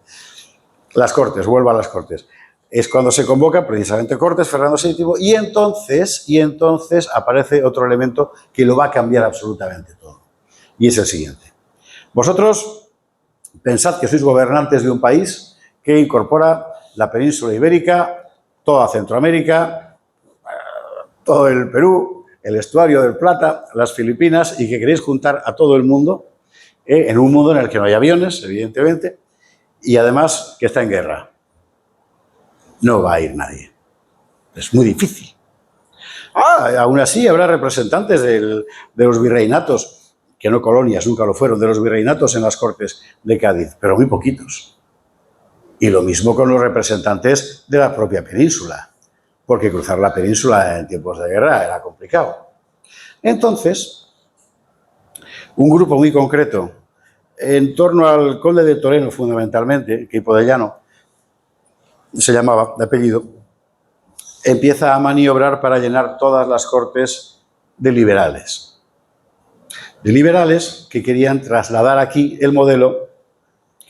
Las Cortes, vuelvo a las Cortes. Es cuando se convoca precisamente Cortes, Fernando VII, y entonces aparece otro elemento que lo va a cambiar absolutamente todo. Y es el siguiente. Vosotros pensad que sois gobernantes de un país que incorpora la península ibérica, toda Centroamérica, todo el Perú, el estuario del Plata, las Filipinas, y que queréis juntar a todo el mundo, en un mundo en el que no hay aviones, evidentemente, y además que está en guerra. No va a ir nadie. Es muy difícil. Aún así habrá representantes de los virreinatos, que no colonias, nunca lo fueron, de los virreinatos en las Cortes de Cádiz, pero muy poquitos. Y lo mismo con los representantes de la propia península, porque cruzar la península en tiempos de guerra era complicado. Entonces, un grupo muy concreto, en torno al conde de Toreno fundamentalmente, Queipo de Llano, se llamaba, de apellido, empieza a maniobrar para llenar todas las cortes de liberales. de liberales que querían trasladar aquí el modelo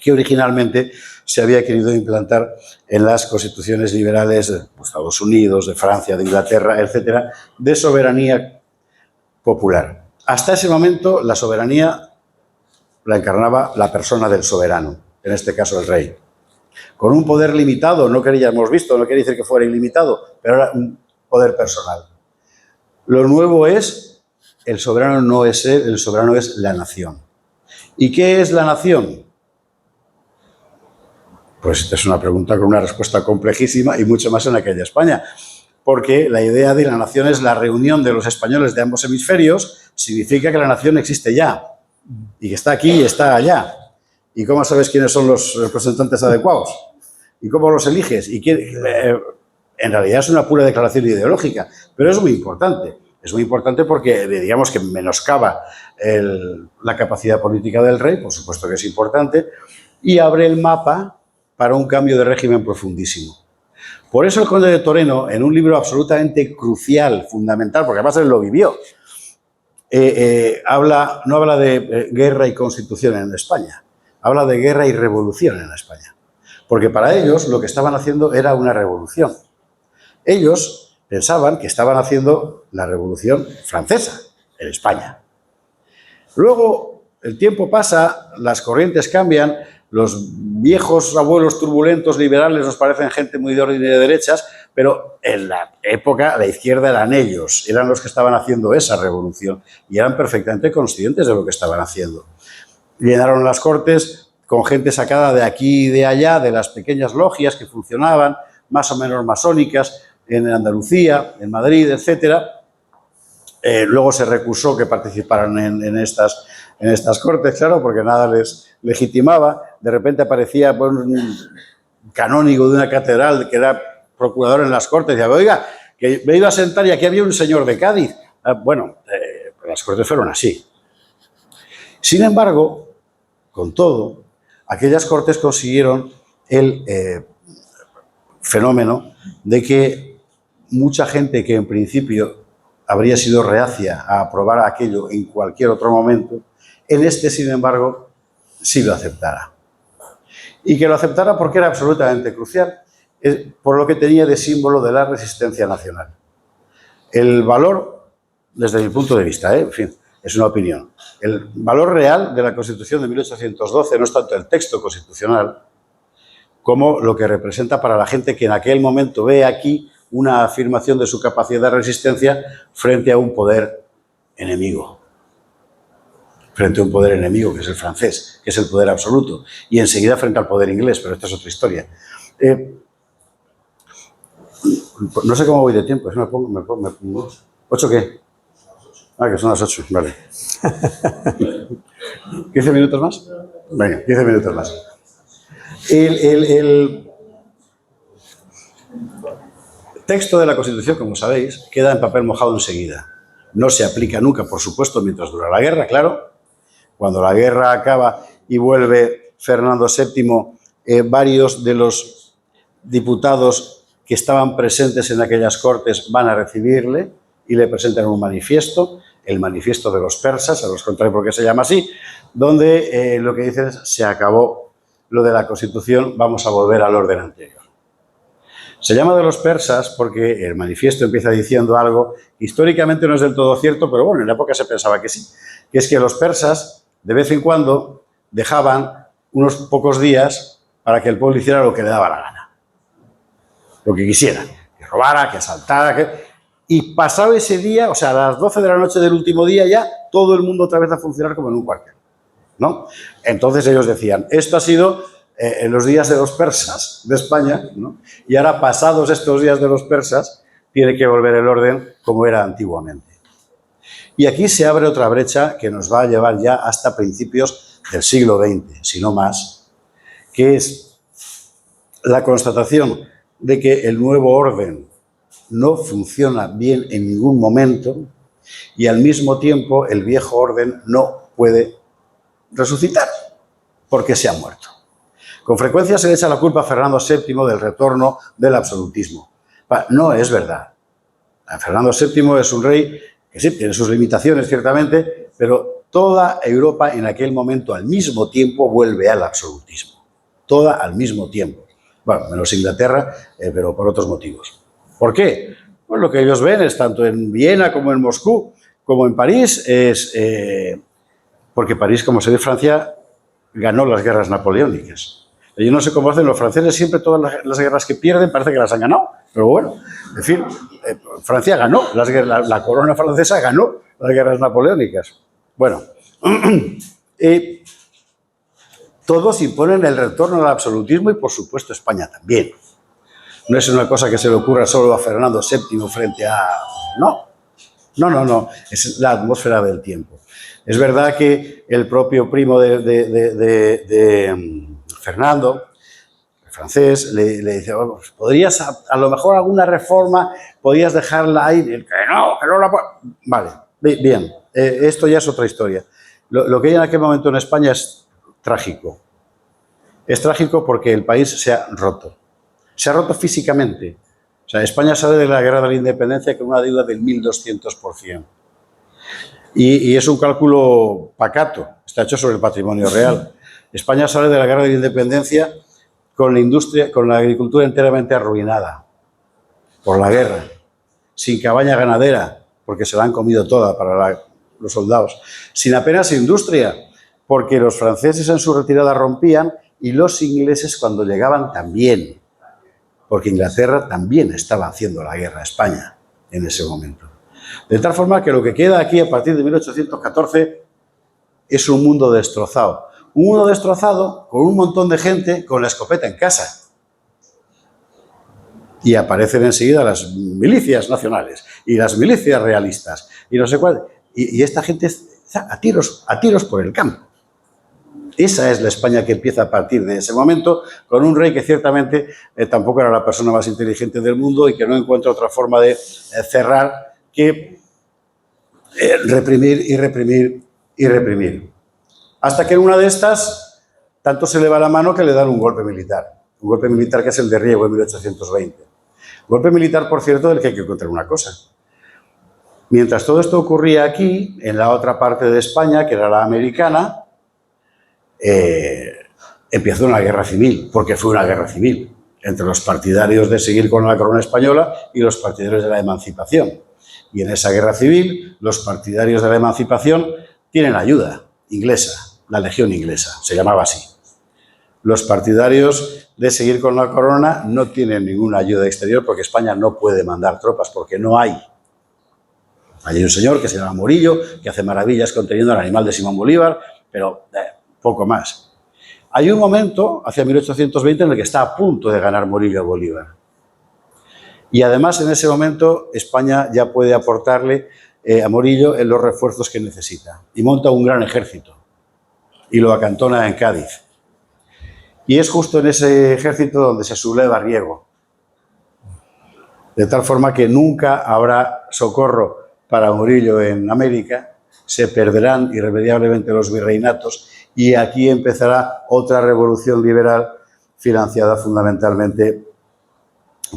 que originalmente se había querido implantar en las constituciones liberales de Estados Unidos, de Francia, de Inglaterra, etcétera, de soberanía popular. Hasta ese momento la soberanía la encarnaba la persona del soberano, en este caso el rey. Con un poder limitado, no queríamos visto, no quiere decir que fuera ilimitado, pero era un poder personal. Lo nuevo es, el soberano no es él, el soberano es la nación. ¿Y qué es la nación? Pues esta es una pregunta con una respuesta complejísima y mucho más en aquella España, porque la idea de la nación es la reunión de los españoles de ambos hemisferios, significa que la nación existe ya, y que está aquí y está allá. ¿Y cómo sabes quiénes son los representantes adecuados? ¿Y cómo los eliges? ¿Y quién? En realidad es una pura declaración ideológica, pero es muy importante. Es muy importante porque, digamos, que menoscaba la capacidad política del rey, por supuesto que es importante, y abre el mapa para un cambio de régimen profundísimo. Por eso el conde de Toreno, en un libro absolutamente crucial, fundamental, porque además él lo vivió, no habla de guerra y constitución en España, habla de guerra y revolución en España. Porque para ellos lo que estaban haciendo era una revolución. Ellos pensaban que estaban haciendo la revolución francesa en España. Luego el tiempo pasa, las corrientes cambian, los viejos abuelos turbulentos liberales nos parecen gente muy de orden y de derechas, pero en la época la izquierda eran ellos, eran los que estaban haciendo esa revolución y eran perfectamente conscientes de lo que estaban haciendo. Llenaron las cortes con gente sacada de aquí y de allá, de las pequeñas logias que funcionaban, más o menos masónicas, en Andalucía, en Madrid, etcétera. Luego se recusó que participaran en estas cortes, claro, porque nada les legitimaba. De repente aparecía un canónigo de una catedral que era procurador en las cortes y decía, oiga, que me he ido a sentar y aquí había un señor de Cádiz. Las cortes fueron así. Sin embargo, con todo, aquellas cortes consiguieron el fenómeno de que mucha gente que en principio habría sido reacia a aprobar aquello en cualquier otro momento, en este, sin embargo, sí lo aceptara. Y que lo aceptara porque era absolutamente crucial, por lo que tenía de símbolo de la resistencia nacional. El valor, desde mi punto de vista, en fin, es una opinión, el valor real de la Constitución de 1812 no es tanto el texto constitucional como lo que representa para la gente que en aquel momento ve aquí una afirmación de su capacidad de resistencia frente a un poder enemigo. Frente a un poder enemigo, que es el francés, que es el poder absoluto, y enseguida frente al poder inglés, pero esta es otra historia. No sé cómo voy de tiempo, me pongo ¿8 qué? Ah, que son las 8, vale. ¿15 minutos más? Venga, 15 minutos más. El texto de la Constitución, como sabéis, queda en papel mojado enseguida. No se aplica nunca, por supuesto, mientras dura la guerra, claro. Cuando la guerra acaba y vuelve Fernando VII, varios de los diputados que estaban presentes en aquellas cortes van a recibirle y le presentan un manifiesto, el manifiesto de los persas, a los contaré por qué se llama así, donde lo que dicen es se acabó lo de la Constitución, vamos a volver al orden anterior. Se llama de los persas porque el manifiesto empieza diciendo algo que históricamente no es del todo cierto, pero bueno, en la época se pensaba que sí, que es que los persas de vez en cuando dejaban unos pocos días para que el pueblo hiciera lo que le daba la gana, lo que quisiera, que robara, que asaltara, y pasado ese día, o sea, a las 12 de la noche del último día ya, todo el mundo otra vez a funcionar como en un cuartel, ¿no? Entonces ellos decían, esto ha sido en los días de los persas de España, ¿no? Y ahora pasados estos días de los persas, tiene que volver el orden como era antiguamente. Y aquí se abre otra brecha que nos va a llevar ya hasta principios del siglo XX, si no más, que es la constatación de que el nuevo orden no funciona bien en ningún momento y al mismo tiempo el viejo orden no puede resucitar porque se ha muerto. Con frecuencia se le echa la culpa a Fernando VII del retorno del absolutismo. No es verdad. Fernando VII es un rey que sí tiene sus limitaciones ciertamente, pero toda Europa en aquel momento al mismo tiempo vuelve al absolutismo. Toda al mismo tiempo. Bueno, menos Inglaterra, pero por otros motivos. ¿Por qué? Pues lo que ellos ven es tanto en Viena como en Moscú, como en París, es porque París, como se ve, Francia ganó las guerras napoleónicas. Yo no sé cómo hacen los franceses, siempre todas las guerras que pierden parece que las han ganado, pero bueno, en fin, Francia ganó, la corona francesa ganó las guerras napoleónicas. Bueno, todos imponen el retorno al absolutismo y por supuesto España también. No es una cosa que se le ocurra solo a Fernando VII frente a... No, es la atmósfera del tiempo. Es verdad que el propio primo de Fernando, el francés, le dice, oh, podrías, a lo mejor alguna reforma, podías dejarla ahí, que no la... Vale, bien, esto ya es otra historia. Lo que hay en aquel momento en España es trágico. Es trágico porque el país se ha roto. Se ha roto físicamente. O sea, España sale de la guerra de la independencia con una deuda del 1200%. Y es un cálculo pacato, está hecho sobre el patrimonio real. España sale de la guerra de la independencia con la industria, con la agricultura enteramente arruinada por la guerra, sin cabaña ganadera, porque se la han comido toda para los soldados, sin apenas industria, porque los franceses en su retirada rompían y los ingleses cuando llegaban también, porque Inglaterra también estaba haciendo la guerra a España en ese momento. De tal forma que lo que queda aquí a partir de 1814 es un mundo destrozado. Un mundo destrozado con un montón de gente con la escopeta en casa. Y aparecen enseguida las milicias nacionales y las milicias realistas y no sé cuál. Y esta gente está a tiros por el campo. Esa es la España que empieza a partir de ese momento, con un rey que ciertamente tampoco era la persona más inteligente del mundo y que no encuentra otra forma de cerrar que reprimir y reprimir y reprimir. Hasta que en una de estas, tanto se le va la mano que le dan un golpe militar. Un golpe militar que es el de Riego en 1820. Golpe militar, por cierto, del que hay que contar una cosa. Mientras todo esto ocurría aquí, en la otra parte de España, que era la americana, empezó una guerra civil, porque fue una guerra civil, entre los partidarios de seguir con la corona española y los partidarios de la emancipación. Y en esa guerra civil, los partidarios de la emancipación tienen ayuda inglesa, la Legión Inglesa, se llamaba así. Los partidarios de seguir con la corona no tienen ninguna ayuda exterior porque España no puede mandar tropas, porque no hay. Hay un señor que se llama Morillo, que hace maravillas conteniendo al animal de Simón Bolívar, pero poco más. Hay un momento, hacia 1820, en el que está a punto de ganar Morillo a Bolívar. Y además, en ese momento, España ya puede aportarle a Morillo en los refuerzos que necesita. Y monta un gran ejército. Y lo acantona en Cádiz. Y es justo en ese ejército donde se subleva Riego. De tal forma que nunca habrá socorro para Morillo en América, se perderán irremediablemente los virreinatos y aquí empezará otra revolución liberal financiada fundamentalmente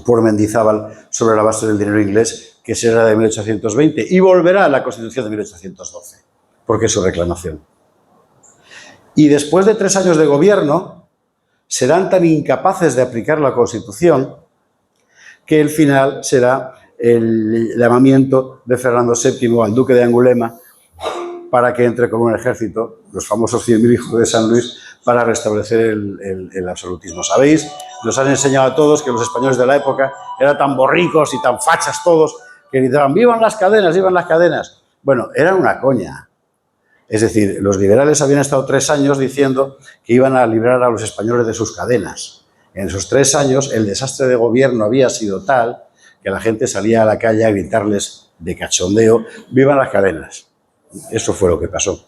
por Mendizábal sobre la base del dinero inglés, que será de 1820, y volverá a la Constitución de 1812, porque es su reclamación. Y después de 3 años de gobierno, serán tan incapaces de aplicar la Constitución que el final será el llamamiento de Fernando VII al duque de Angulema para que entre con un ejército, los famosos 100.000 hijos de San Luis, para restablecer el absolutismo. ¿Sabéis? Nos han enseñado a todos que los españoles de la época eran tan borricos y tan fachas todos que gritaban ¡vivan las cadenas, vivan las cadenas! Bueno, era una coña. Es decir, los liberales habían estado 3 años diciendo que iban a librar a los españoles de sus cadenas. En esos 3 años el desastre de gobierno había sido tal que la gente salía a la calle a gritarles de cachondeo ¡vivan las cadenas! Eso fue lo que pasó.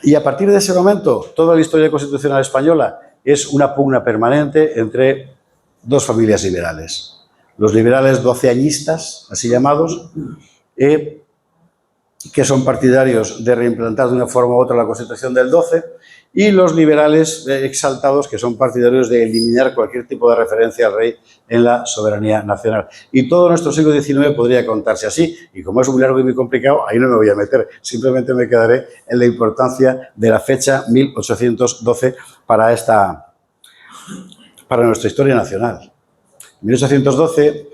Y a partir de ese momento, toda la historia constitucional española es una pugna permanente entre 2 familias liberales. Los liberales doceañistas, así llamados, que son partidarios de reimplantar de una forma u otra la Constitución del 12, y los liberales exaltados, que son partidarios de eliminar cualquier tipo de referencia al rey en la soberanía nacional. Y todo nuestro siglo XIX podría contarse así, y como es muy largo y muy complicado, ahí no me voy a meter, simplemente me quedaré en la importancia de la fecha 1812 para nuestra historia nacional. En 1812,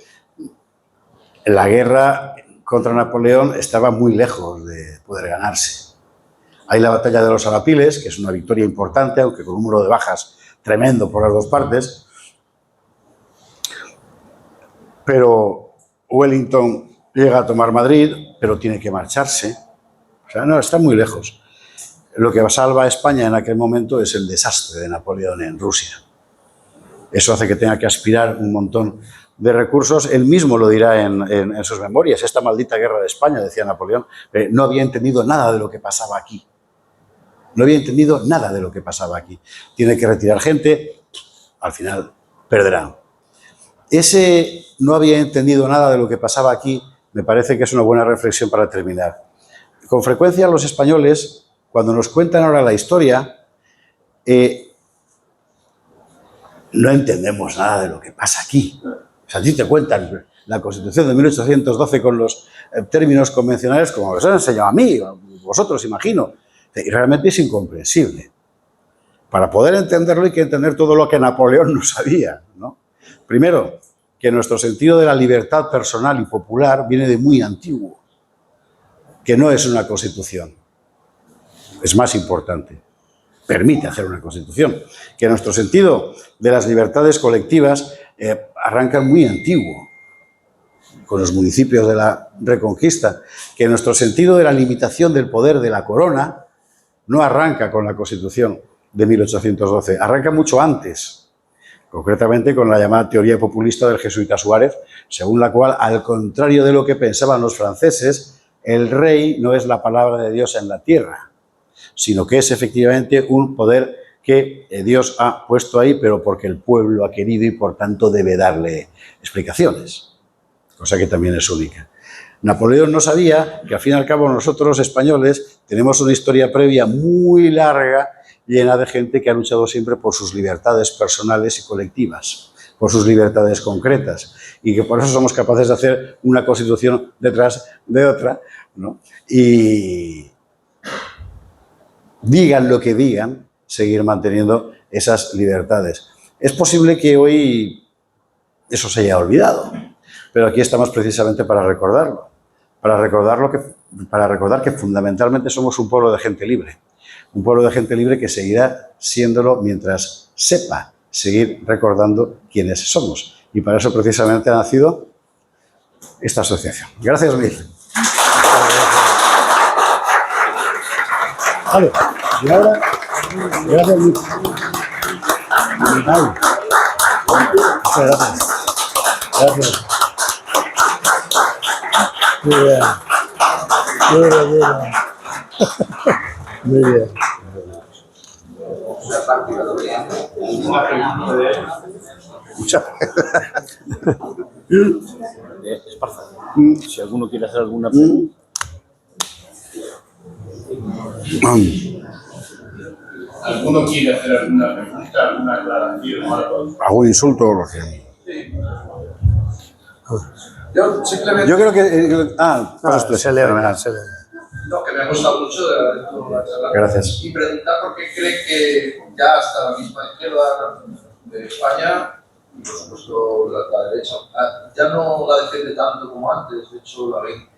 la guerra contra Napoleón estaba muy lejos de poder ganarse. Hay la batalla de los Arapiles, que es una victoria importante, aunque con un número de bajas tremendo por las dos partes. Pero Wellington llega a tomar Madrid, pero tiene que marcharse. O sea, no, está muy lejos. Lo que salva a España en aquel momento es el desastre de Napoleón en Rusia. Eso hace que tenga que aspirar un montón de recursos. Él mismo lo dirá en sus memorias. Esta maldita guerra de España, decía Napoleón, no había entendido nada de lo que pasaba aquí. No había entendido nada de lo que pasaba aquí. Tiene que retirar gente, al final perderán. Ese no había entendido nada de lo que pasaba aquí, me parece que es una buena reflexión para terminar. Con frecuencia los españoles, cuando nos cuentan ahora la historia, no entendemos nada de lo que pasa aquí. O sea, a ti te cuentan la Constitución de 1812 con los términos convencionales como os han enseñado a mí, a vosotros, imagino. Y realmente es incomprensible. Para poder entenderlo hay que entender todo lo que Napoleón no sabía, ¿no? Primero, que nuestro sentido de la libertad personal y popular viene de muy antiguo, que no es una constitución. Es más importante. Permite hacer una constitución. Que nuestro sentido de las libertades colectivas arranca muy antiguo, con los municipios de la Reconquista. Que nuestro sentido de la limitación del poder de la corona no arranca con la Constitución de 1812, arranca mucho antes, concretamente con la llamada teoría populista del jesuita Suárez, según la cual, al contrario de lo que pensaban los franceses, el rey no es la palabra de Dios en la tierra, sino que es efectivamente un poder que Dios ha puesto ahí, pero porque el pueblo ha querido y por tanto debe darle explicaciones, cosa que también es única. Napoleón no sabía que al fin y al cabo nosotros españoles tenemos una historia previa muy larga, llena de gente que ha luchado siempre por sus libertades personales y colectivas, por sus libertades concretas, y que por eso somos capaces de hacer una constitución detrás de otra, ¿no? Y digan lo que digan, seguir manteniendo esas libertades. Es posible que hoy eso se haya olvidado, pero aquí estamos precisamente para recordarlo. Para recordar que fundamentalmente somos un pueblo de gente libre. Un pueblo de gente libre que seguirá siéndolo mientras sepa seguir recordando quiénes somos. Y para eso precisamente ha nacido esta asociación. Gracias mil. Vale, y ahora, gracias mil. Muchas gracias. Gracias. Muy bien. Muy bien, muy bien. Muy bien. Esparza. Si alguno quiere hacer alguna pregunta. ¿Alguno quiere hacer alguna pregunta, alguna aclaración o algo? ¿Algún insulto o lo que? Yo simplemente... Yo creo que... Se le oye, se le oye. No, que me ha gustado mucho de la charla. Gracias. Y preguntar por qué cree que ya hasta la misma izquierda de España, y por supuesto la derecha, ya no la defiende tanto como antes. De hecho, la ven,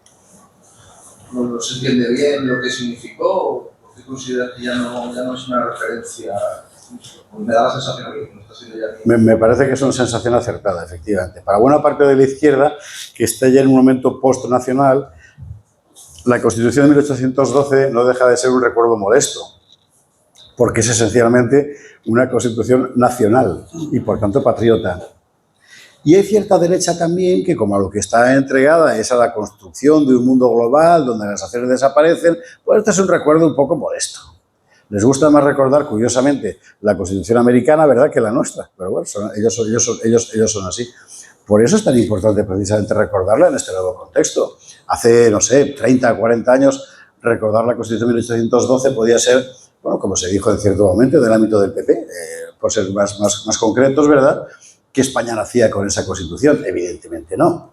no se entiende bien lo que significó, porque considera que ya no es una referencia. Me da la sensación de que no está siendo ya... Me parece que es una sensación acertada, efectivamente. Para buena parte de la izquierda, que está ya en un momento post-nacional, la Constitución de 1812 no deja de ser un recuerdo molesto, porque es esencialmente una Constitución nacional y, por tanto, patriota. Y hay cierta derecha también que, como a lo que está entregada es a la construcción de un mundo global donde las naciones desaparecen, pues este es un recuerdo un poco molesto. Les gusta más recordar, curiosamente, la Constitución americana, ¿verdad?, que la nuestra. Pero bueno, ellos son así. Por eso es tan importante precisamente recordarla en este nuevo contexto. Hace, no sé, 30, 40 años, recordar la Constitución de 1812 podía ser, bueno, como se dijo en cierto momento, del ámbito del PP, por ser más concretos, ¿verdad?, que España nacía con esa Constitución. Evidentemente no.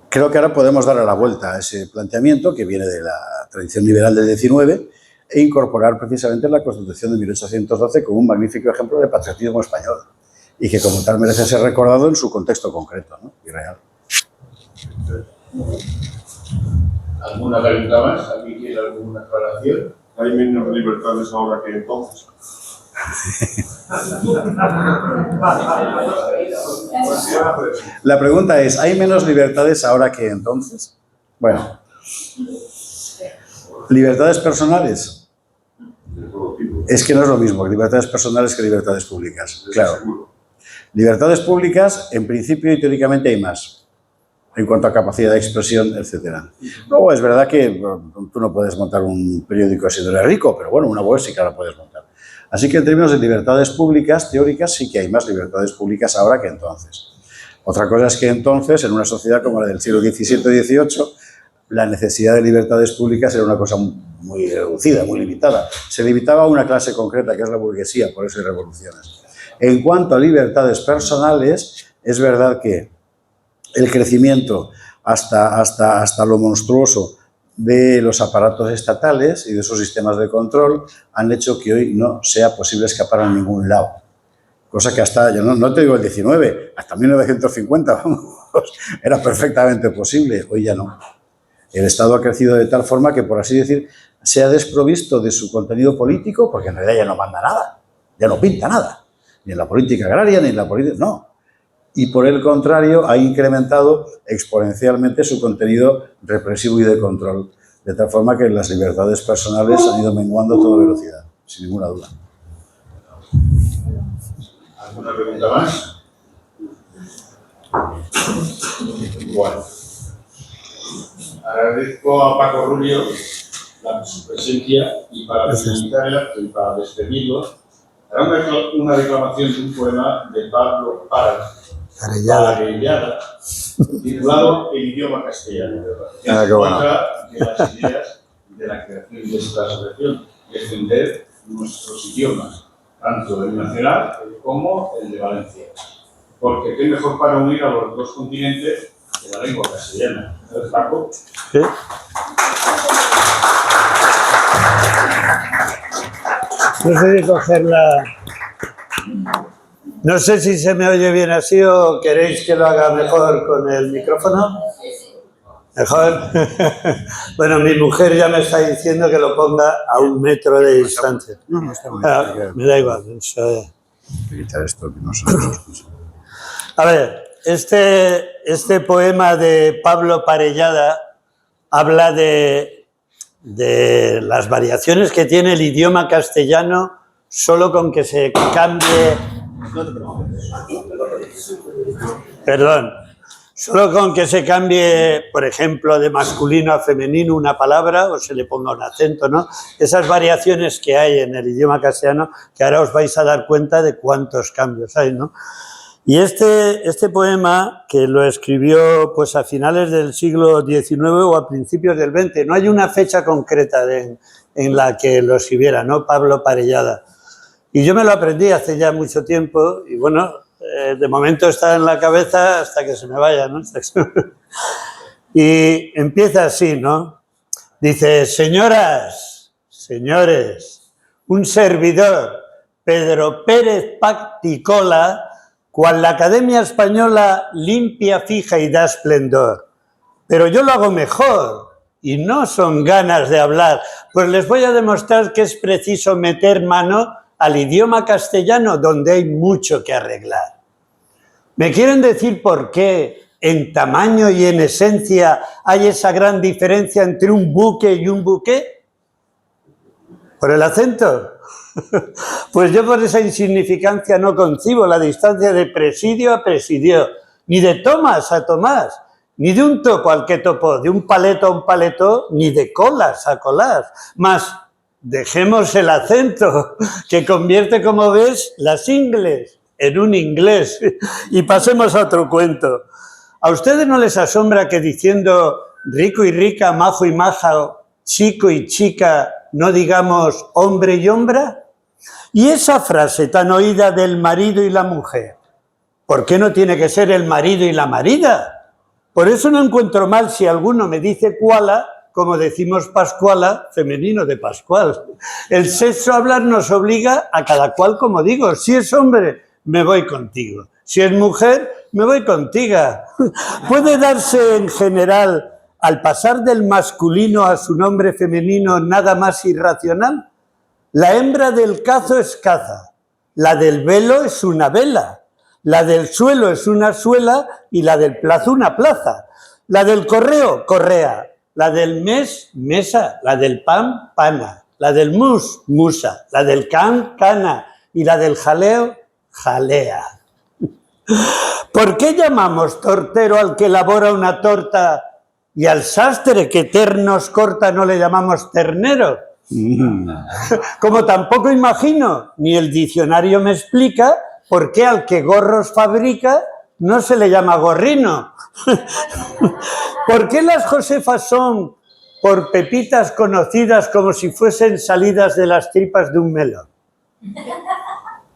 Creo que ahora podemos darle la vuelta a ese planteamiento que viene de la tradición liberal del 19 e incorporar precisamente la Constitución de 1812 como un magnífico ejemplo de patriotismo español y que como tal merece ser recordado en su contexto concreto, ¿no?, y real. ¿Alguna pregunta más? ¿Alguien quiere alguna aclaración? Hay menos libertades ahora que entonces. La pregunta es, ¿hay menos libertades ahora que entonces? Bueno, libertades personales. Es que no es lo mismo libertades personales que libertades públicas. Claro. Libertades públicas, en principio y teóricamente hay más, en cuanto a capacidad de expresión, etc. Luego es verdad que tú no puedes montar un periódico si no eres rico, pero bueno, una web sí que la puedes montar. Así que en términos de libertades públicas, teóricas, sí que hay más libertades públicas ahora que entonces. Otra cosa es que entonces, en una sociedad como la del siglo XVII y XVIII, la necesidad de libertades públicas era una cosa muy reducida, muy limitada. Se limitaba a una clase concreta, que es la burguesía, por eso hay revoluciones. En cuanto a libertades personales, es verdad que el crecimiento hasta lo monstruoso de los aparatos estatales y de esos sistemas de control han hecho que hoy no sea posible escapar a ningún lado. Cosa que hasta, yo no te digo el 19, hasta 1950, vamos, era perfectamente posible, hoy ya no. El Estado ha crecido de tal forma que, por así decir, se ha desprovisto de su contenido político, porque en realidad ya no manda nada, ya no pinta nada, ni en la política agraria, ni en la política, no. Y por el contrario, ha incrementado exponencialmente su contenido represivo y de control, de tal forma que las libertades personales han ido menguando a toda velocidad, sin ninguna duda. ¿Alguna pregunta más? Bueno, agradezco a Paco Rubio su presencia y para finalizar el acto y para despedirlo, hará una declamación de un poema de Pablo Parellada, titulado El idioma castellano, que es otra de las ideas de la creación de esta asociación, defender nuestros idiomas, tanto el nacional como el de Valencia. Porque qué mejor para unir a los dos continentes que la lengua castellana. ¿Sabes, Paco? Sí. No sé si cogerla. No sé si se me oye bien así o queréis que lo haga mejor con el micrófono. ¿Mejor? Bueno, mi mujer ya me está diciendo que lo ponga a 1 metro de distancia. No, está muy bien. Me da igual. Quitar esto que no sabemos. A ver, este poema de Pablo Parellada habla de las variaciones que tiene el idioma castellano solo con que se cambie... Perdón. Solo con que se cambie, por ejemplo, de masculino a femenino una palabra o se le ponga un acento, ¿no? Esas variaciones que hay en el idioma castellano, que ahora os vais a dar cuenta de cuántos cambios hay, ¿no? Y este poema, que lo escribió pues a finales del siglo XIX o a principios del XX, no hay una fecha concreta en la que lo escribiera, ¿no? Pablo Parellada. Y yo me lo aprendí hace ya mucho tiempo y bueno, de momento está en la cabeza hasta que se me vaya, ¿no? Y empieza así, ¿no? Dice, señoras, señores, un servidor, Pedro Pérez Pacticola, cual la Academia Española limpia, fija y da esplendor. Pero yo lo hago mejor y no son ganas de hablar, pues les voy a demostrar que es preciso meter mano al idioma castellano donde hay mucho que arreglar. ¿Me quieren decir por qué en tamaño y en esencia hay esa gran diferencia entre un buque y un buque? ¿Por el acento? Pues yo por esa insignificancia no concibo la distancia de presidio a presidio, ni de Tomás a Tomás, ni de un topo al que topó, de un paleto a un paleto, ni de colas a colas. Mas dejemos el acento, que convierte, como ves, las ingles en un inglés. Y pasemos a otro cuento. ¿A ustedes no les asombra que diciendo rico y rica, majo y maja, chico y chica, no digamos hombre y hombra? Y esa frase tan oída del marido y la mujer, ¿por qué no tiene que ser el marido y la marida? Por eso no encuentro mal si alguno me dice cuala, como decimos pascuala, femenino de pascual. El sexo hablar nos obliga a cada cual, como digo. Si es hombre, me voy contigo. Si es mujer, me voy contigo. ¿Puede darse en general, al pasar del masculino a su nombre femenino, nada más irracional? La hembra del cazo es caza, la del velo es una vela, la del suelo es una suela y la del plazo una plaza, la del correo, correa, la del mes, mesa, la del pan, pana, la del mus, musa, la del can, cana y la del jaleo, jalea. ¿Por qué llamamos tortero al que elabora una torta y al sastre que ternos corta no le llamamos ternero? Como tampoco imagino, ni el diccionario me explica, por qué al que gorros fabrica no se le llama gorrino. ¿Por qué las Josefas son por pepitas conocidas como si fuesen salidas de las tripas de un melón?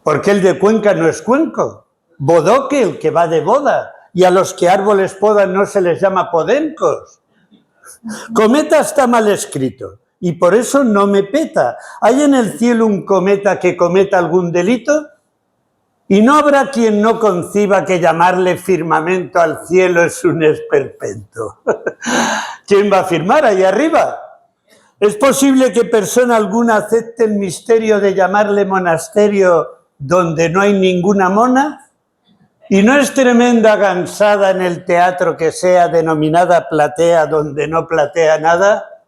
¿Por qué el de Cuenca no es cuenco? Bodoque, el que va de boda, y a los que árboles podan no se les llama podencos. Cometa está mal escrito, y por eso no me peta. ¿Hay en el cielo un cometa que cometa algún delito? Y no habrá quien no conciba que llamarle firmamento al cielo es un esperpento. ¿Quién va a firmar ahí arriba? ¿Es posible que persona alguna acepte el misterio de llamarle monasterio donde no hay ninguna mona? ¿Y no es tremenda gansada en el teatro que sea denominada platea donde no platea nada?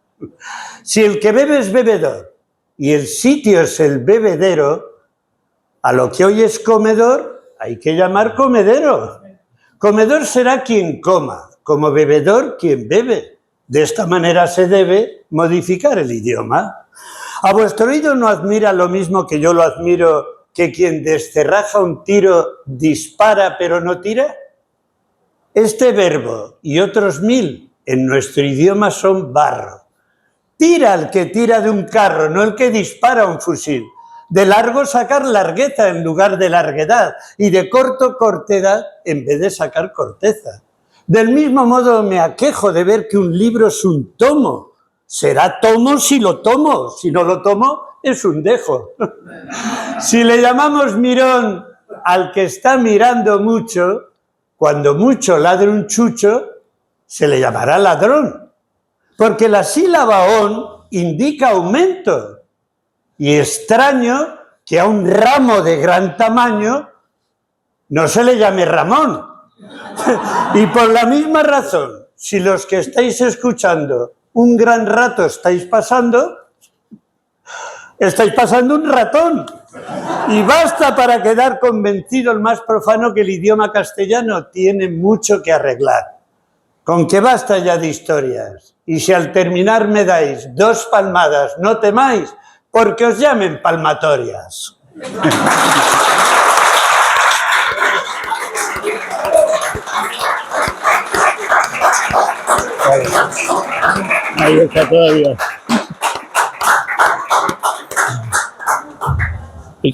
Si el que bebe es bebedor y el sitio es el bebedero, a lo que hoy es comedor hay que llamar comedero. Comedor será quien coma, como bebedor quien bebe. De esta manera se debe modificar el idioma. ¿A vuestro oído no admira lo mismo que yo lo admiro, que quien descerraja un tiro dispara pero no tira? Este verbo y otros 1000 en nuestro idioma son barro. Tira el que tira de un carro, no el que dispara un fusil. De largo sacar largueza en lugar de larguedad y de corto cortedad en vez de sacar corteza. Del mismo modo me aquejo de ver que un libro es un tomo. Será tomo si lo tomo, si no lo tomo es un dejo. Si le llamamos mirón al que está mirando mucho, cuando mucho ladre un chucho, se le llamará ladrón. Porque la sílaba on indica aumento. Y extraño que a un ramo de gran tamaño no se le llame Ramón. Y por la misma razón, si los que estáis escuchando un gran rato estáis pasando un ratón. Y basta para quedar convencido el más profano que el idioma castellano tiene mucho que arreglar. Con que basta ya de historias. Y si al terminar me dais 2 palmadas, no temáis, porque os llamen palmatorias. Ahí está todavía.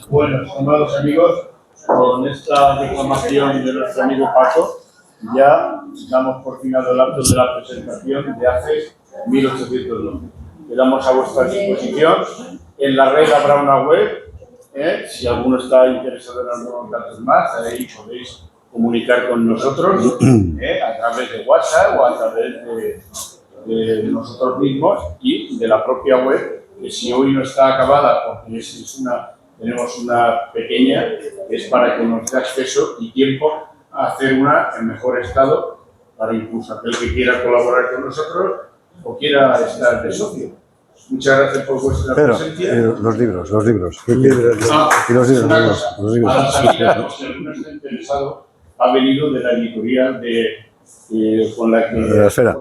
Bueno, estimados amigos, con esta declamación de nuestro amigo Paco, ya damos por final el acto de la presentación de hace 1812. Quedamos a vuestra disposición. En la red habrá una web, si alguno está interesado en algunos datos más, ahí podéis comunicar con nosotros a través de WhatsApp o a través de nosotros mismos y de la propia web, que si hoy no está acabada, porque tenemos una pequeña, es para que nos dé acceso y tiempo a hacer una en mejor estado, para incluso aquel que quiera colaborar con nosotros o quiera estar de socio. Muchas gracias por vuestra presencia. Los libros. Y los libros. A la salida, si alguno está interesado, ha venido de la editorial con la que de La Esfera.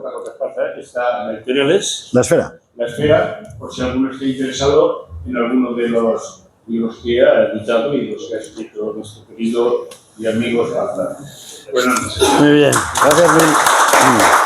está la editorial es La Esfera. la esfera, por si alguno está interesado en alguno de los libros que ha editado y los que ha escrito nuestro querido y amigo Rafa. Buenas noches. Muy bien. Gracias, Luis.